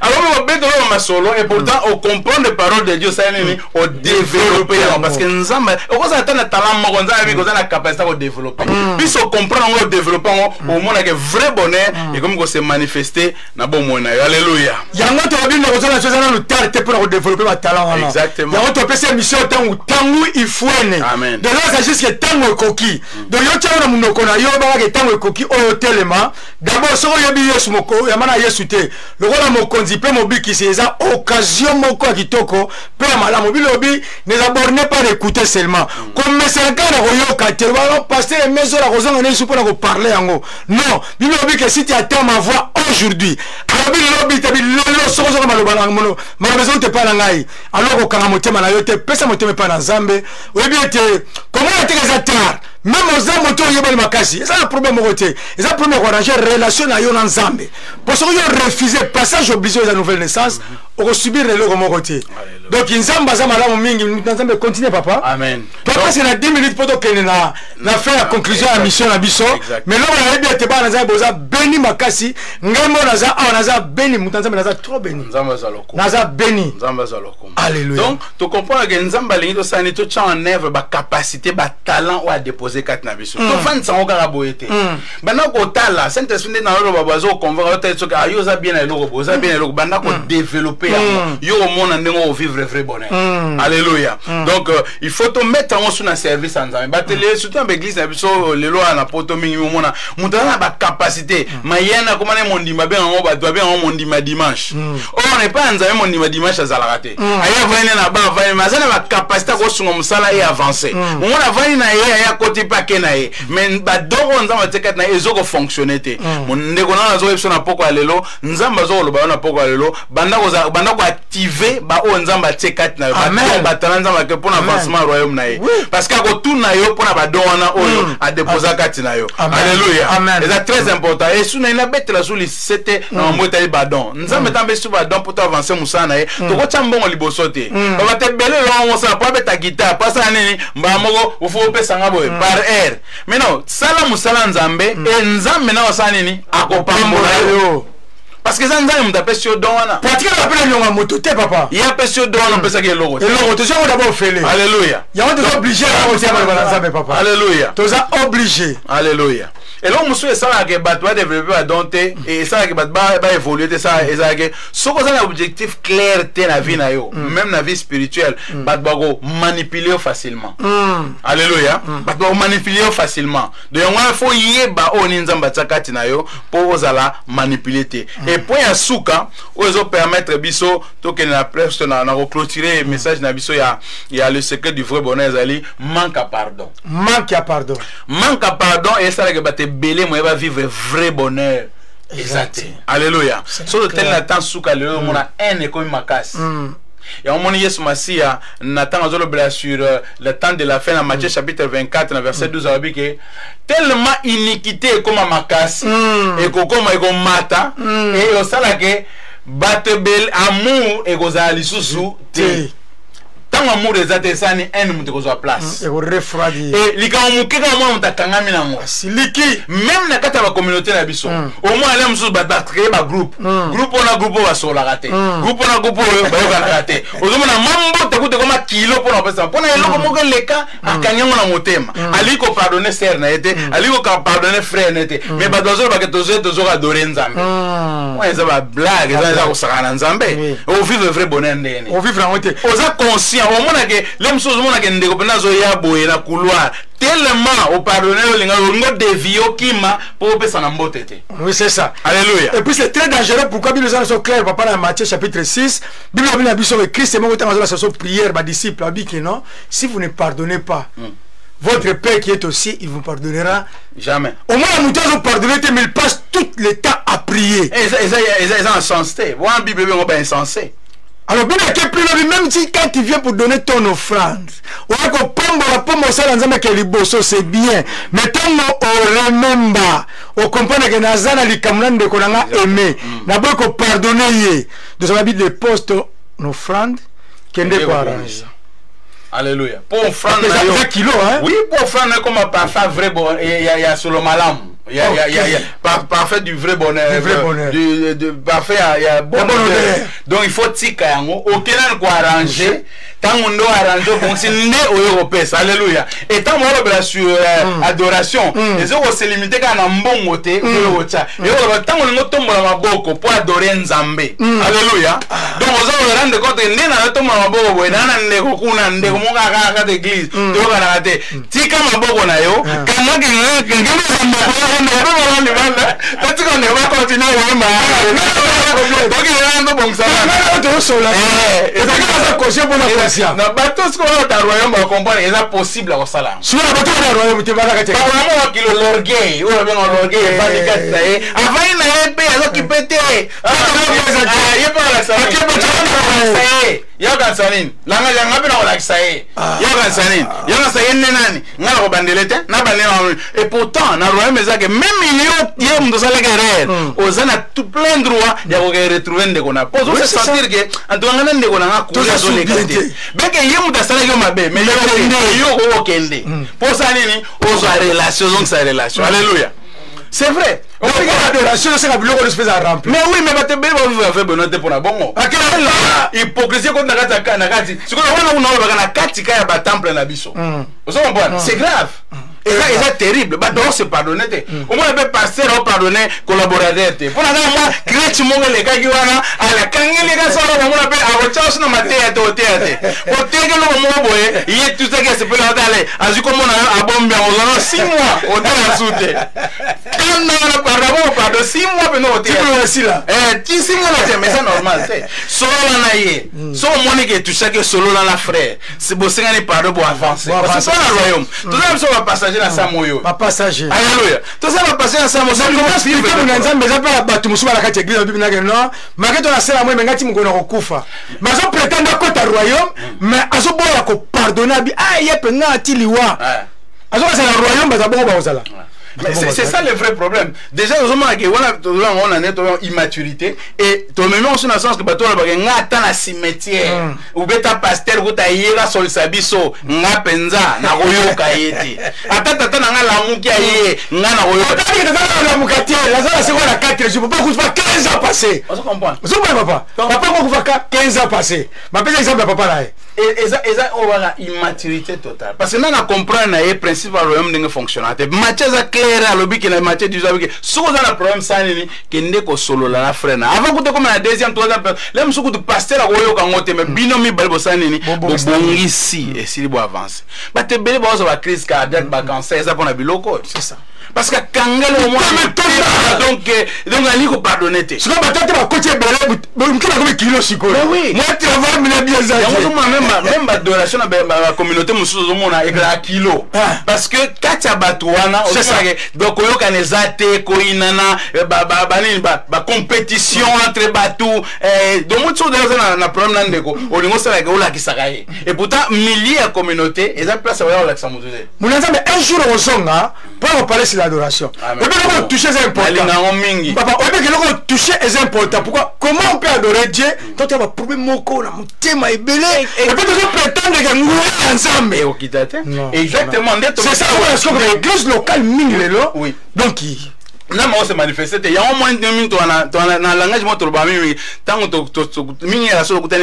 alors mo beto lo masolo et pourtant on comprend les paroles de Dieu ça nini au développer parce que nzamba o ça tana talent mo nzamba bi ko na capacité de développer puis on comprend on développer au monde que vrai bonheur et comme ko se manifester na bon mona alléluia yango to bino ko na chose na t'arrêter pour développer ma talent. Exactement. Il y a autre PC mission tangu il faut amen. De là c'est juste que tangu coquille. Donc yo tchana munoko na yo ba que tangu coquille au tellement. D'abord so yo bi yesu moko ya mana yesu te. Le roi mo konzi pe mo biki c'est ça occasion moko kitoko pe mala mo bi lobi ne abordez pas d'écouter seulement. Comme mais c'est quand yo kater va passer les maisons la raison on est pour pour parler yango. Non, bi lobi que si tu attends ma voix aujourd'hui, alors bi lobi te bi lolo so so maloba ngono. Maison te pas ngai alors au kanga motema na yo te pesa motema pas na Nzambe oyebi ete comment ete les attard même aux hommes autour yebali makasi c'est un problème côté c'est un problème arranger relation na yo na Nzambe parce que yo refuser passage obligé à la nouvelle naissance on subir le logo côté donc Nzamba za malamu mingi Nzambe continue papa amen papa c'est na 10 minutes pour que na faire la conclusion à la mission na biso mais là on a yebi ete ba na Nzambe boza béni makasi ngambo na za béni Nzambe na za trop béni Nzambe za loko naza béni alléluia donc tu comprends que Nzamba lingi to sani to tcha en œuvre ba capacité ba talent ou à déposer kat na biso to fan sango kaka boyete bana ko tala saint esprit na lo babazo convaincre to tsoka ayo za bien na loko boza bien na loko bana ko développer yo au monde ndengo vivre vrai bonheur alléluia donc il faut te mettre en sous na service en Nzamba batele surtout en église na biso lelo na poto mingi mo mona mutana ba capacité mayena komane mondima ben ngo ba doit bien ngo mondima dimanche on n'est pas Nzamba mondima dimanche à Zalagate aya vani na ba vani mazana ba capacité ko sunga musala et avancer on a vani na ya côté pa kenae mais ba dogo Nzamba tekat na ezoko fonctionner te ndeko na zo epso na poko alelo Nzamba zo lo ba na poko alelo banda ko activer ba o Nzamba tekat na ba talent Nzamba ke pour avancement royaume na ye parce que ko tout na yo pour na ba dona oyo a déposer kati na yo alléluia c'est très important et sous na bête la sous c'était na mbota li badon Nzamba tambe sous badon pour avancer musana ye to ko chambongo liboso te ba te bele lo mo sa pa beta guitare pas ça nini mba moko u faut pesa ngabo par air mais non sala musala Nzambe et Nzambe na wasani ni akopambola yo parce que ça Nzambe mutape sur dona pratique la pele nyonga moto te papa il y a pesa dona pesa ke logo et logo to ça d'abord fele alléluia ya on est obligé à continuer à Nzambe papa alléluia to ça obligé alléluia et là monsieur ça que batwa développer à dompter et ça que batba évoluer ça et ça que ce qu'on a un objectif clair te la vie na yo même la vie spirituelle batba go manipuler facilement alléluia batba manipuler facilement donc il faut yeba oni Nzamba tsakati na yo pour osala manipuler te et point ya suka ozo permettre biso to que na presque na clôturer message na biso il y a le secret du vrai bonheur zali manque à pardon et ça que batte belé moi va vivre vrai bonheur exact alléluia sur le tel temps souka le mon a un comme makas et on moni Yesu Masia Nathan azolo bla sur le temps de la fin dans Matthieu chapitre 24 verset 12 a dit que tellement iniquité comme makas et comme mata et au sala que batte bel amour et gozali susu te tant amour eza te sani un mutu kozwa place et refroidir et likama mukeka mwa mutakangami nango siliki même na kata ba communauté na biso au moins ale musu ba créer ba groupe groupe on a groupe ba sola te groupe on a groupe ba yoka te ozomona mambo takute koma kilo pona pesa pona eloko moko leka akanyango na motema aliko pardonner sœur na été aliko pardonner frère na été mais ba dozo ba ketozo tozo adorer nzambe ouais ça ba blague ça ko saka na nzambe au vivre vrai bonheur ndene on vivre en été oza conscient au mona ke lem so mona ke ndeko pena zo ya boye na couloir tellement au pardonner le ngo devio kima pour pesa na mbote te oui c'est ça alléluia et puis c'est très dangereux pourquoi Bible sont clair papa dans Matthieu chapitre 6 Bible a dit que Christ est mort dans la session prière ba disciple a dit que non si vous ne pardonnez pas votre Père qui est aussi il vous pardonnera jamais au moins nous devons pardonner mais il passe tout le temps à prier et ça insensé voilà Bible on pas insensé. Alors, bien que plus même si quand tu viens pour donner ton offrande, on va comprendre la pomme au sol en disant que les bossos c'est bien, mais tant on remember, on comprend que Nazana les camarades de qu'on a aimé, d'abord qu'on pardonner, de ça va dire des postes en offrande, qui n'est pas arrangé. Alléluia. Pour offrande, oui, pour offrande comme un parfait vrai bon, il y a sur le malam. Il y a parfait du vrai bonheur. Du parfait, il y a bon bonheur. Donc il faut tika yango. Aucun quoi arranger. Tant on doit arranger pour si né au européen. Alléluia. Et tant on va sur adoration. Les autres se limiter qu'à un bon côté. Et tant on tombe dans ma boko pour adorer Nzambe. Alléluia. Donc on se rend compte que né na tombe dans ma boko. Na na ndeko kuna ndeko monga kaka d'église. Donc on a raté. Tika ma boko na yo. Kana que Let's go never continue. Donc il y a un bon ça. Na bateau ce qu'on a dans royaume on comprend il est possible à ça. Sur la bateau dans royaume tu vas là que vraiment qu'il l'orgueil ou bien l'orgueil va dire ça avant il n'a pas alors qui pété il pas là ça yoka sanin langa yanga bina wala kisaye yoka sanin yoka saye nani ngala ko bandelete na banela et pourtant na royaume ezake même il y a ndo sala guerre ozana tout plein droit ya ko retrouver ndeko na pose on se sentir que antongana ndeko na ko ya zone kete beke yemu da sala yo mabe mais yo ko kende pour ça nini ozo relation donc sa relation alléluia. C'est vrai. On regarde la chose, c'est la bloc de espèce à remplir. Mais oui, mais tu peux faire bonheur pour la bonne. À quelle hypocrisie qu'on a gâté. Ce qu'on a gâté, c'est temple na biso. C'est grave. Et ça, c'est terrible. Bah, donc, c'est pardonné. Au moins, le pasteur a pardonné, collaborateur. Pour la moi, crête, mon gars, les gars qui vont à la cangue, les gars, on appelle à votre chance, on m'a théâtre au théâtre. Pour théâtre, le moment, il y a tout ça qui se peut aller. À ce qu'on a bombé, on a 6 mois, on a soutenu. Quand on a pardon, 6 mois, mais non, au théâtre. Tu peux là. 6 mois, mais c'est normal. Solo la naïe. Solo mon que tu sais que solo la frère. C'est beau, c'est un pardon pour avancer. C'est pas le royaume. Tout ça, on va passer. Pas passager. Alléluia. Tout ça va passer ensemble. Ça commence vivre. Mais ça pas battu musuba la kati église bibi na non. Mais quand on a cela moi ngati mukona kokufa. Mais ça prétend ko ta royaume mais azo boya ko pardonner bi ah yepe ngati liwa. Azo c'est le royaume ba za bongo ba ozala. C'est ça le vrai problème. Déjà, on a une immaturité et tu me mets dans le sens que tu as un cimetière ou tu as un pasteur ou tu as un sol sabiso, tu as un penza, tu as un attends, et ça, on va la immaturité totale. Parce que nous comprenons le principe du royaume de fonctionner. Matthieu a clair à l'objet que la Matthieu dit que si on a un problème, ça n'est que solo la frère. Avant que tu commences la deuxième, troisième, là, je suis pasteur à Royo Kangote, mais binomi balbo sanini, bon ici, et si il avance. Mais tu es bon, ça va crise cardiaque, cancer, ça pour la biloko. C'est ça. Parce que Kangalo au moins donc Ali ko pardonner. Si on battait ma côté belé, on peut comme kilo siko. Oui. Moi travail mais bien ça. Même adoration la communauté musuzo mona ekla kilo. Parce que katia batouana c'est ça donc yo kanezate ko inana ba compétition entre batou donc mucho dans na problème nandeko olingo sala ke ola kisakaye. Et pourtant milliers de communautés et ça place à la Samuel. Munanza mais un jour on songa pour parler sur l'adoration. Amen. Et puis, on toucher, c'est important. Papa, on peut toucher, c'est important. Pourquoi? Comment on peut adorer Dieu? Quand tu as un problème, mon corps, mon thème est belé. Et puis, tu prétendre que nous sommes ensemble. Exactement. C'est ça, parce que l'église locale, oui. Donc, non, mais on s'est manifesté. Il y a au moins 2 minutes dans le langage, moi, tu as tant que tu as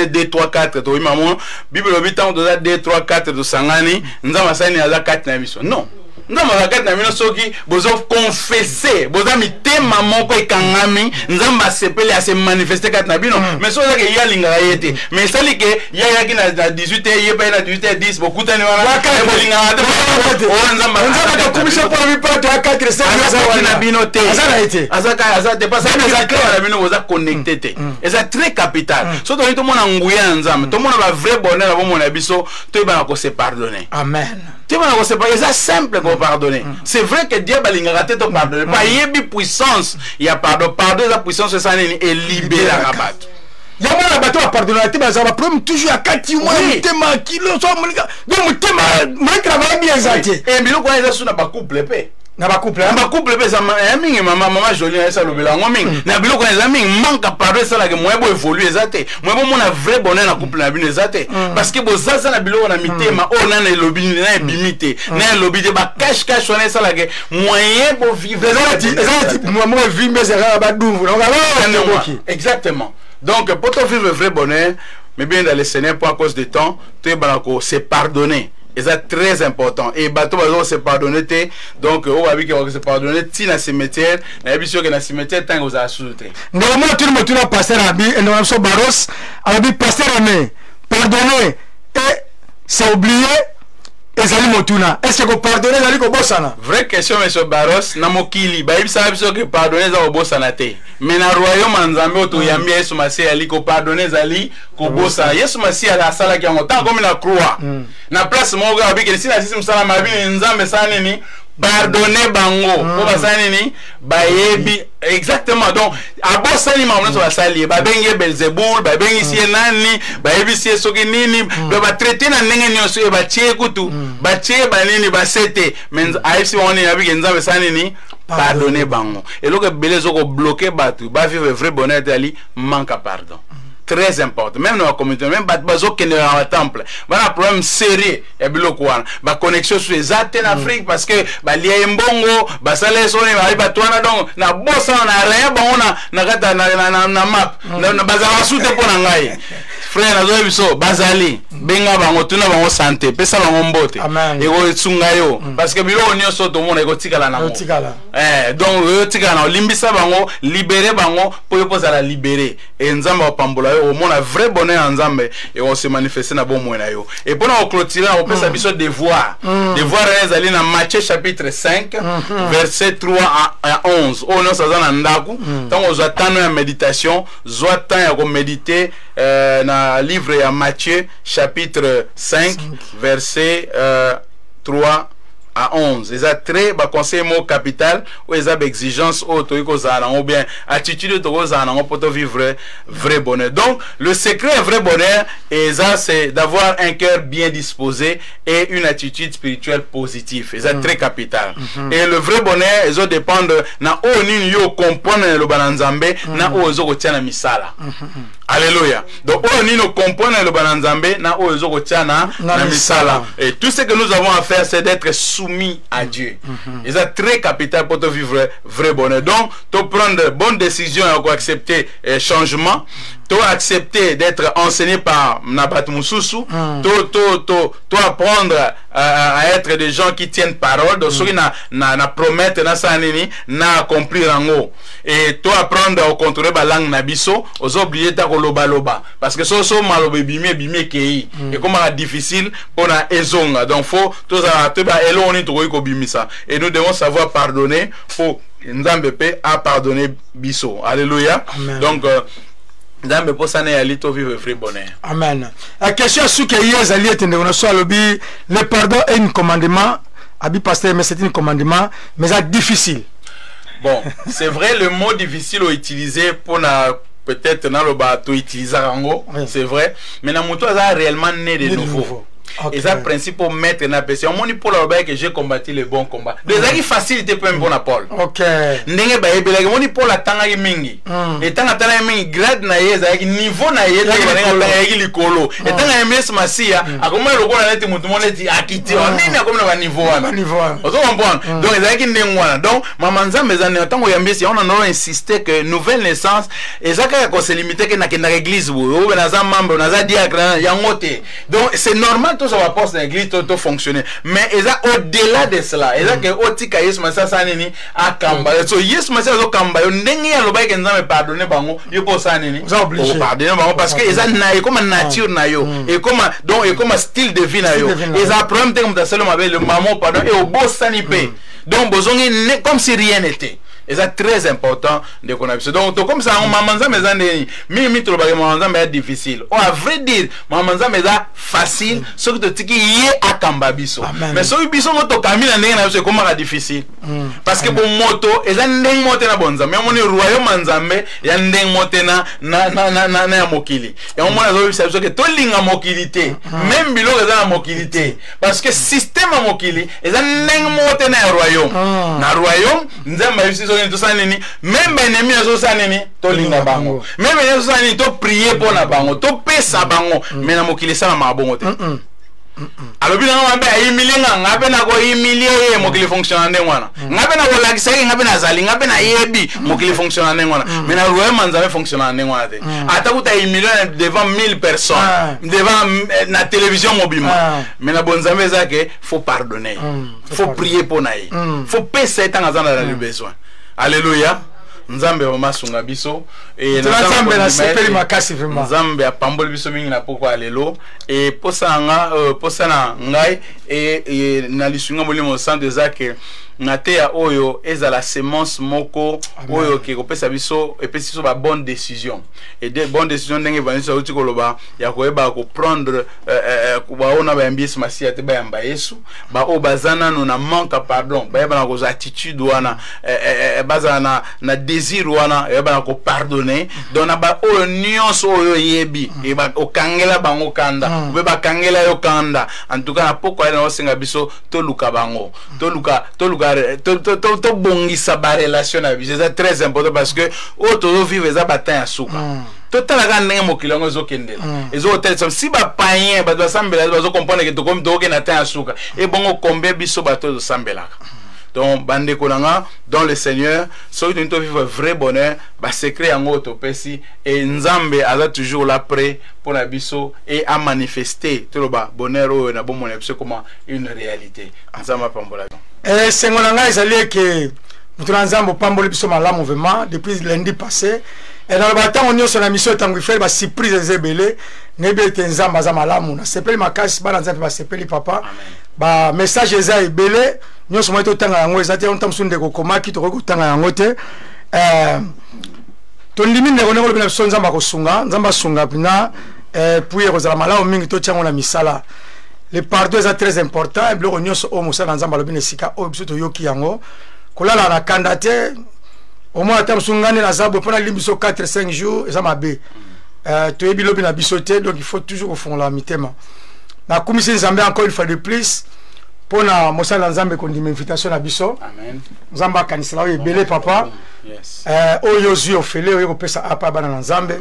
2, 3, 4, tu as maman, Bible, tant que tu as 2, 3, 4, tu sangani, nous avons 4 non. Non, mais regarde, nous avons soki, vous avez confessé, vous avez mis tes mamans qui kangami, nous avons s'appelé à se manifester quatre nabino. Mais ça, il y a l'ingrédient. Mais ça, il y a qui na 18h, il y a pas na 18h10, beaucoup de gens. On a commission pour lui pas de 4 5 nabino té. Azaka pas ça, nabino vous a connecté. Et c'est très capital. Surtout tout le monde nguya nzambe. Tout le monde va vrai bonheur avant mon abisso, tout va se pardonner. Amen. Tu vas c'est pas simple qu'on pardonner. C'est vrai que Dieu va l'ingrater ton pardonner. Pas y a puissance, il y a pardon, pardon la puissance ça est libéré la rabat. Il y a un bateau à pardonner, mais ça va prendre toujours à 4 mois, thème kilo, donc thème, moi travaille bien ça. Et bien quoi ça n'a pas couple paix. Na ba couple ça maman jolie ça le bela ngoming na biloko les amis manque à parler ça là que moi évoluer exacté moi mon vrai bonheur na couple na bien exacté parce que boza ça na biloko na mitema o na lobby na bimité na lobby de ba cash on est ça là que moyen pour vivre moi vivre mais ça ba douve exactement donc pour te vivre vrai bonheur mais bien dans le Seigneur pour à cause de temps tu es c'est pardonner. Et c'est très important. Et bateau va se pardonner. Donc, on va dire que se pardonner. Si dans le cimetière, on a vu que dans le cimetière, tant que vous avez ajouté. Normalement, tout le monde a passé à Abi, et nous avons Baros, à Abi, passer à Amé, pardonner, et c'est oublié, et Zali Motuna. Est-ce que vous pardonnez Zali Kobosana? Vraie question, M. Baros, Namokili, Baïb savait que pardonner Zali Kobosana. Mais dans le royaume, Nzambe, tu y a mis Yesu Masi Ali, ko pardonner Zali Kobosana. Yesu Masi à la salle qui a monté comme la croix. Na place mon gars avec si la système sala ma vie Nzambe sana ni pardonner bango. Ko basana ni bayebi exactement. Donc abosani ma on va sali ba bengi Belzebul, ba bengi si nani, bayebi si soki nini, ba traiter na ndenge nyonso e ba tie kutu, ba tie ba nini ba sete. Mais aïsi on est avec Nzambe sana ni pardonner bango. Et donc belé zoko bloquer batu, ba vivre vrai bonheur d'ali manque à pardon. Très important, même dans la communauté, même bazo qui est dans le temple, voilà un problème sérieux et bilokwan, ba connexion sur les Athènes en Afrique parce que ba lié mbongo, ba salé sonné, ba batouana donc na bossa na rien bon na kata na map, na bazala soute pour ngai. Frère nazo biso bazali benga bango tuna bango santé pesa bango mbote et ko tsunga yo parce que biloko nyonso to mona ko tikala na donc yo tikala na limbisa bango libérer bango pour poser la libérer et nzamba opambola yo mona vrai bonheur nzambe et on se manifester na bon moyen yo et pour nous clôturer on peut s'abiso devoir les aller dans Matthieu chapitre 5 verset 3 à 11 on nous ça dans ndaku tant on attend la méditation soit temps ya ko méditer na livre à Matthieu chapitre 5 verset 3 à 11. Ils ont très bas conseil mot capital ou ils ont exigence ou bien attitude de pour vivre vrai bonheur. Donc le secret vrai bonheur et ça c'est d'avoir un cœur bien disposé et une attitude spirituelle positive. Ils ont très capital. Et le vrai bonheur ils ont dépendre na o ni yo comprendre le bananzambe na o zo kotia na misala. Alléluia. Donc o ni no comprendre le bananzambe na o zo kotia na misala. Et tout ce que nous avons à faire c'est d'être soumis à Dieu. Et c'est très capital pour te vivre vrai bonheur. Donc, tu prendre bonne décision et accepter changement. Tu accepter d'être enseigné par Nabat Moussousou. Tu apprendre à être des gens qui tiennent parole. Donc, ceux qui na promettre na sanini na accomplir en haut. Et tu apprendre à contrôler la langue nabiso. Aux oublier ta loba loba. Parce que so malobe bimé bimé kei. Et comme c'est difficile pour na ezonga. Donc, faut tous et nous devons savoir pardonner pour Nzambe à pardonner biso. Alléluia. Amen. Donc Nzambe pour ça n'est to vivre vrai bonheur. Amen. La question sur que hier ali était le pardon est un commandement. Abi pasteur mais c'est un commandement mais c'est difficile. Bon, c'est vrai le mot difficile à utiliser pour na peut-être dans le bateau utiliser en gros, c'est vrai, mais na moto ça réellement né de nouveau. Et ça principe pour mettre na PC. On moni Paul Robert que j'ai combattu le bon combat. Des acquis facilité pour un bon Paul. OK. Ndenge ba ebele moni Paul atanga mingi. Et tanga tanga mingi grade na yeza avec niveau na yeza tanga yeki likolo. Et tanga MS Masia akoma lokola neti mutu moneti akiti. Nini akoma na niveau wana. Ozo comprendre. Donc les acquis ndengwana. Donc mama nzambe za ne tango yambesi on a insisté que nouvelle naissance et ça ka ko se limiter que na kenda église bo. O na za membre na za diacre yangote. Donc c'est normal tout ça va passer dans l'église tout fonctionner. Mais au-delà de cela, et ça que otika Yesu Masa sanini akamba. So Yesu Masa zo kamba yo ndenge ya loba ke nzambe pardonner bango, yo ko sanini. Vous obligé pardonner bango parce que ça na comme nature na yo et comme donc et comme style de vie na yo. Et ça problème te comme ta seulement avec le maman pardon et au beau sanipe. Donc bozongi comme si rien n'était. Et c'est très important de connaître. Donc, comme ça, maman ça mais mi trop maman ça mais difficile. Oh, à vrai dire, maman ça mais facile, ce que tu dis yé à Kambabiso. Mais ce que biso moto kamina ndenge c'est comment la difficile. Parce que pour moto, et ça ndenge moto na bonza, mais mon royaume nzambe, ya ndenge moto na mokili. Et on m'a dit que to linga mokilité, même bilo ça na mokilité. Parce que système mokili, et ça ndenge moto na royaume. Na royaume, nzambe tout ça nini même ennemi zo ça nini to linga bango même ennemi zo ça nini to prier pour na bango to pesa bango mais na mokili ça na mabongo te alors bien on va humilier ngabe na ko humilier mokili fonctionne ndengwana ngabe na ko lakisa ngabe na zali ngabe na yebi mokili fonctionne ndengwana mais na royaume manzame fonctionne ndengwana te ata kuta humilier devant 1000 personnes devant na télévision mobile mais na bonzame ça que faut pardonner faut prier pour naï faut pesa tanga zana na le besoin. Alléluia. Nzambe wa masunga biso et nzambe na sepeli makasi vraiment. Nzambe apamboli biso mingi na poko alelo et posanga posana ngai et na lisunga molimo centre zake ngate ya oyo ezala semence moko oyo ki kopesa biso epesi so ba bonne décision et des bonnes décisions ndenge vanisa uti koloba ya koyeba ko prendre kubaona ba mbisi masia te ba yamba Yesu ba obazana no na manque pardon ba yeba na ko attitude wana bazana na désir wana yeba na ko pardonner donc na ba oyo nyonso oyo yebi e ba okangela bango kanda be ba kangela yo kanda en tout cas na poko na osenga biso to luka bango to luka to bongisa ba relation na biso c'est très important parce que auto vivre za bataille à souka tout la grande ndenge mokili ngo zokendela ezo hotel si ba païen ba sambela ba zo comprendre que to comme to ke na ta souka et bongo combien biso ba to sambela. Donc bande konanga dans le Seigneur ceux qui vivent un vrai bonheur ba secret en auto pesi et nzambe aza toujours là prêt pour la biso et à manifester tout le bonheur na bon mon comme une réalité nzamba pambola. C'est mon langage, c'est que nous avons pamboli biso malamu vraiment depuis lundi passé. Et dans le bâtiment, on est sur la mission de faire des surprises des ébélés. Nebe tenzamba za malamu. Na sepeli makasi ba nzambe ba sepeli papa. Ba message eza ébélé. Nous sommes tout tanga yango ezati on tam sunde ko komaki to ko tanga yango te. To limine ne koneko bina biso nzamba ko sunga, nzamba sunga pina puis kozala malamu mingi to tyango na misala. Le pardon est très important. Et bien, nous sommes dans un balobine sika. Au biso to yoki yango. Kola la kandate. Au moins, attends, sungane la zabo pendant l'imbiso 4-5 jours. Et ça m'a bé. Tu es bilobine à bisoté. Donc, il faut toujours au fond la mitema. Na commission Zambé encore une fois de plus. Pour na mosa la Zambé qu'on dit invitation à biso. Amen. Zamba kanisala oye belé papa. Yes. Oyozu ofele oyo pesa apa bana Zambé.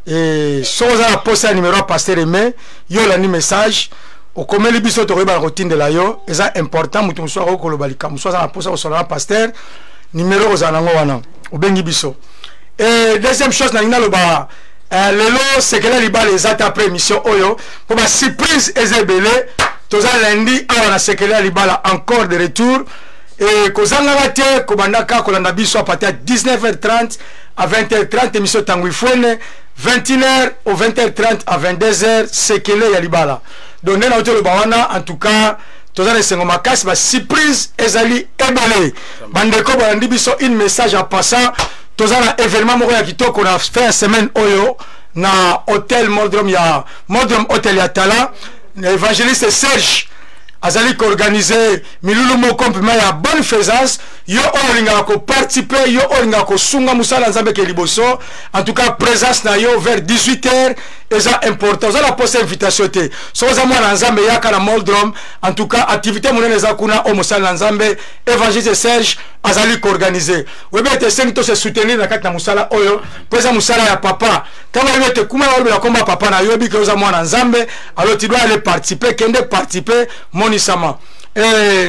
Et sans la poste un numéro pasteur Aimé. Yo la ni message. Au comme les bisous de la routine de la yo, c'est important. Mouton soit au colobalika, soit à la poste au solar pasteur, numéro aux anangoana, au bengi biso. Et deuxième chose, n'a le bas. Le lot, c'est que là, les actes après mission Oyo, pour ma surprise, Ezebele, tous les lundi, on a ce que là, encore de retour. Et Kozanga Vate, Kobandaka, Kolanda biso à partir de 19h30 à 20h30, émission Tanguifone, 21h au 20h30 à 22h, c'est que là, Yalibala. Donc, nous avons en tout cas, tous les sengomakas, ma surprise, Ezali Ebele. Bandeko, Bandi biso, une message en passant. Tous les événements qu'on a fait une semaine Oyo, na hôtel Modrom, il y a Modrom Hôtel Yatala, l'évangéliste Serge. Azali organisé Milulu Mokomp, mais il y a bonne faisance. yo olinga ko participer yo olinga ko sunga musala nzambe ke liboso en tout cas présence na yo vers 18h eza important za la poste invitation te so za mwana nzambe yaka na Moldrom en tout cas activité monene za kuna o musala nzambe évangile Serge azali ko organiser webete sento se soutenir na kati na musala oyo pesa musala ya papa kama yote kuma wale la komba papa na yo bi ke za mwana nzambe alors tu dois aller participer kende participer monisama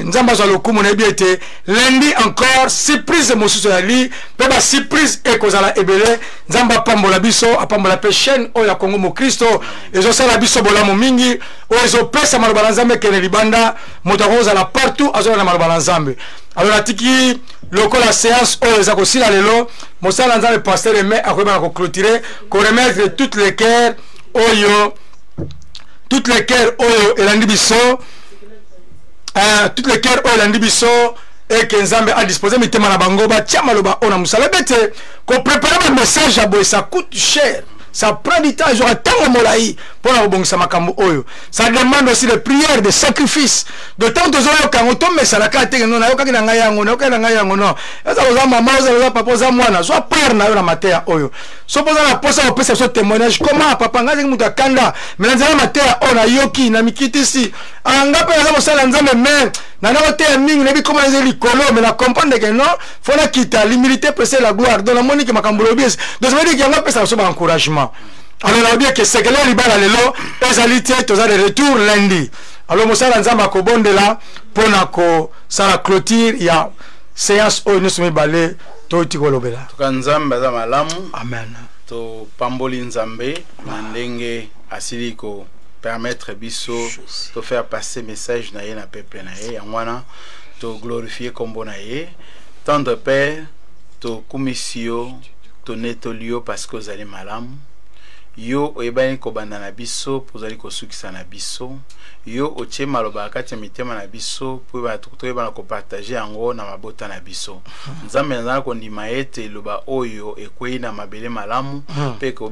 nzamba za lokumu na biete lundi encore surprise mosusu ya li pe ba surprise ekozala ebele nzamba pambola biso apambola pe chaîne o ya Kongo mo Kristo ezo sala biso bolamo mingi o ezo pesa maloba nzambe kene libanda motakoza la partout azo na maloba nzambe alors atiki lokola séance o eza ko sila lelo mosala nzambe pasteur Aimé akoba ko clôturer ko remettre toutes les cœurs oyo elandi biso toutes les cœurs olandi biso et que nzambe a disposé mitema na bango ba tia maloba ona musala bete ko préparer un message à boy ça coûte cher ça prend du temps j'aurai tant molai pour la bongisa makambo oyo ça demande aussi de prières de sacrifices de temps de zoyo kango to mesala ka te no na yo kakina ngai yango na kana ngai yango no eza za mama za papa za mwana so père na yo na matea oyo so poza na posa o pesa so témoignage comment papa ngazi muta kanda melanza matea ona yoki na mikitisi anga pe za mosala nzambe mais na na te mingi nebi comment ezeli kolo mais na comprendre que non faut la quitter l'humilité presser la gloire dans la monique makambo lobies donc ça veut dire qu'il y a pesa so ba encouragement. Alors on a bien que c'est que là libala lelo ezalité toza de retour lundi alors mosala nzamba ko bondela pona ko sala clôture ya séance o nous me balé to tikolobela to kanzamba za malamu amen to pamboli nzambe na ndenge asili ko permettre biso to faire passer message na ye na peuple na ye yangwana to glorifier kombo na ye tendre père to kumisio to netolio parce que vous allez malamu yo oyebani ko banda na biso pozali ko sukisa na biso yo otie maloba kati mitema na biso po ba toyebana ko partager yango na mabota na biso nzambe nzana ko ndima ete loba oyo ekwei na mabele malamu pe ko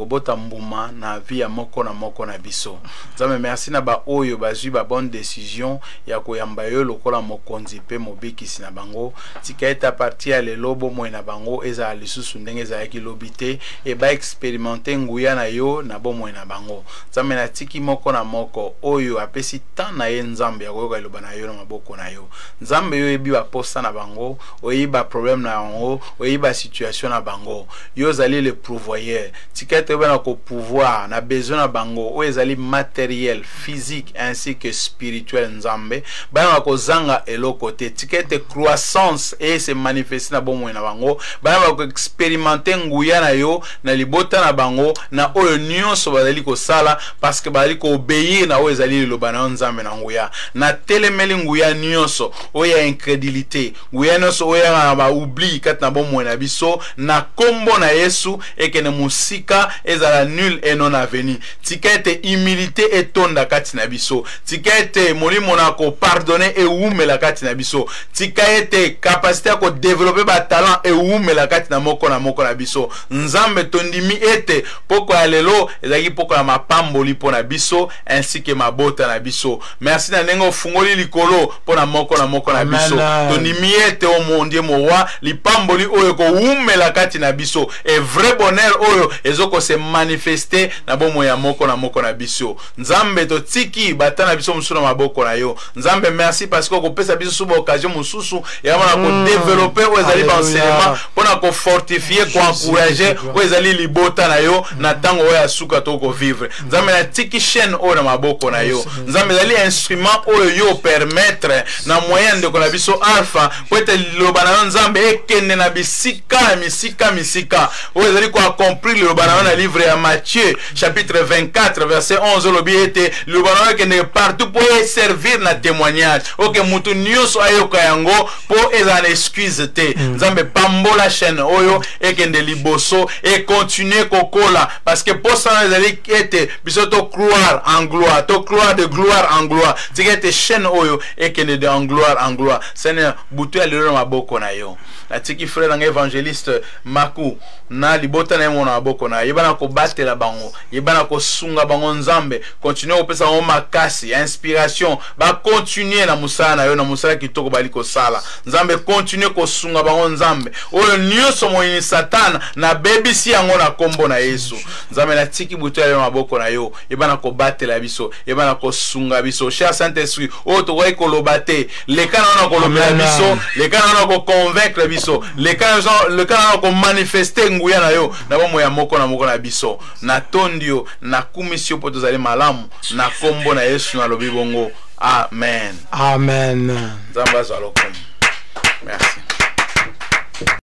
bota mbuma na vie ya moko na biso nzambe merci na ba oyo bazwi ba bonne décision ya ko yamba yo lokola mokonzi pe mobikisi na bango tika eta parti ya lelobo mo na bango eza lisusu ndenge eza yaki lobité e ba expérimenter nguya na yo na bomo na bango nzambe na tiki moko na moko oyo apesi tan na ye nzambe ya koyoka loba na yo na maboko na yo nzambe yo ebi ba posta na bango oyiba problème na bango oyiba situation na bango yo zali le pourvoyeur tika te bana ko pouvoir na besoin na bango o ezali matériel physique ainsi que spirituel nzambe bana ko zanga eloko te tika te croissance et se manifester na bomo na bango bana ko expérimenter nguya na yo na libota na bango na oyo nyonso bazali ko sala parce que bazali ko obéir na oyo ezali loba na nzambe na nguya na telemeli nguya nyonso oyo incrédulité nguya nyonso oyo na ba oubli kat na bomo na biso na kombo na Yesu ekene musika ezala nul et non aveni tikete humilité etonda kati na biso tikete molimo na ko pardonner et umela kati na biso tikete capacité ko développer ba talent et umela kati na moko na biso nzambe tondimi ete poko ya lelo ezaki poko ya mapamboli pona biso ainsi que mabota na biso merci na ndenge ofungoli likolo pona moko na biso tondimi ete o mondie mowa lipamboli oyo ko umela kati na biso et vrai bonheur oyo ezoko se manifester na bomo ya moko na biso nzambe to tiki bata na biso mususu na maboko na yo nzambe merci parce que ko pesa biso suba occasion mususu ya mona ko développer o ezali ba enseignement pona ko fortifier ko encourager o ezali libota na yo na tango oya suka to ko vivre nzambe na tiki chaîne o na maboko na yo nzambe ezali instrument oyo yo permettre na moyen de ko na biso alpha po ete loba na nzambe ekende na bisika misika o ezali ko accomplir loba na livre ya Matthieu chapitre 24 verset 11 lobi ete loba na ekende partout pour servir na témoignage OK mutu nyonso ayoka yango po ezana excuse te nzambe pambola chaîne oyo ekende liboso et continuer kokola parce que pour ça ezali ete biso to croire en gloire to croire de gloire en gloire tikete chaîne oyo ekende de en gloire Seigneur butu ya lelo maboko na yo natiki frère nanga évangéliste Maku na libota na mona boko na yebana ko batela bango yebana ko sunga bango nzambe continuer opesa o makasi inspiration ba continuer na musala na yo na musala kitoko bali ko sala nzambe continuer ko sunga bango nzambe oyo nyonso moyini satana na bebisi yango na kombo na Yesu nzambe natiki buto ya maboko na yo yebana ko batela biso yebana ko sunga biso cher Saint-Esprit o to ko kolobate le kana na ko lobela biso le kana na ko convaincre biso le kana na ko manifester nguya na yo na bomo ya moko na biso na tondio na kumisio poto zali malamu na kombo na Yesu na lobi bongo amen amen nzamba zalo kom merci.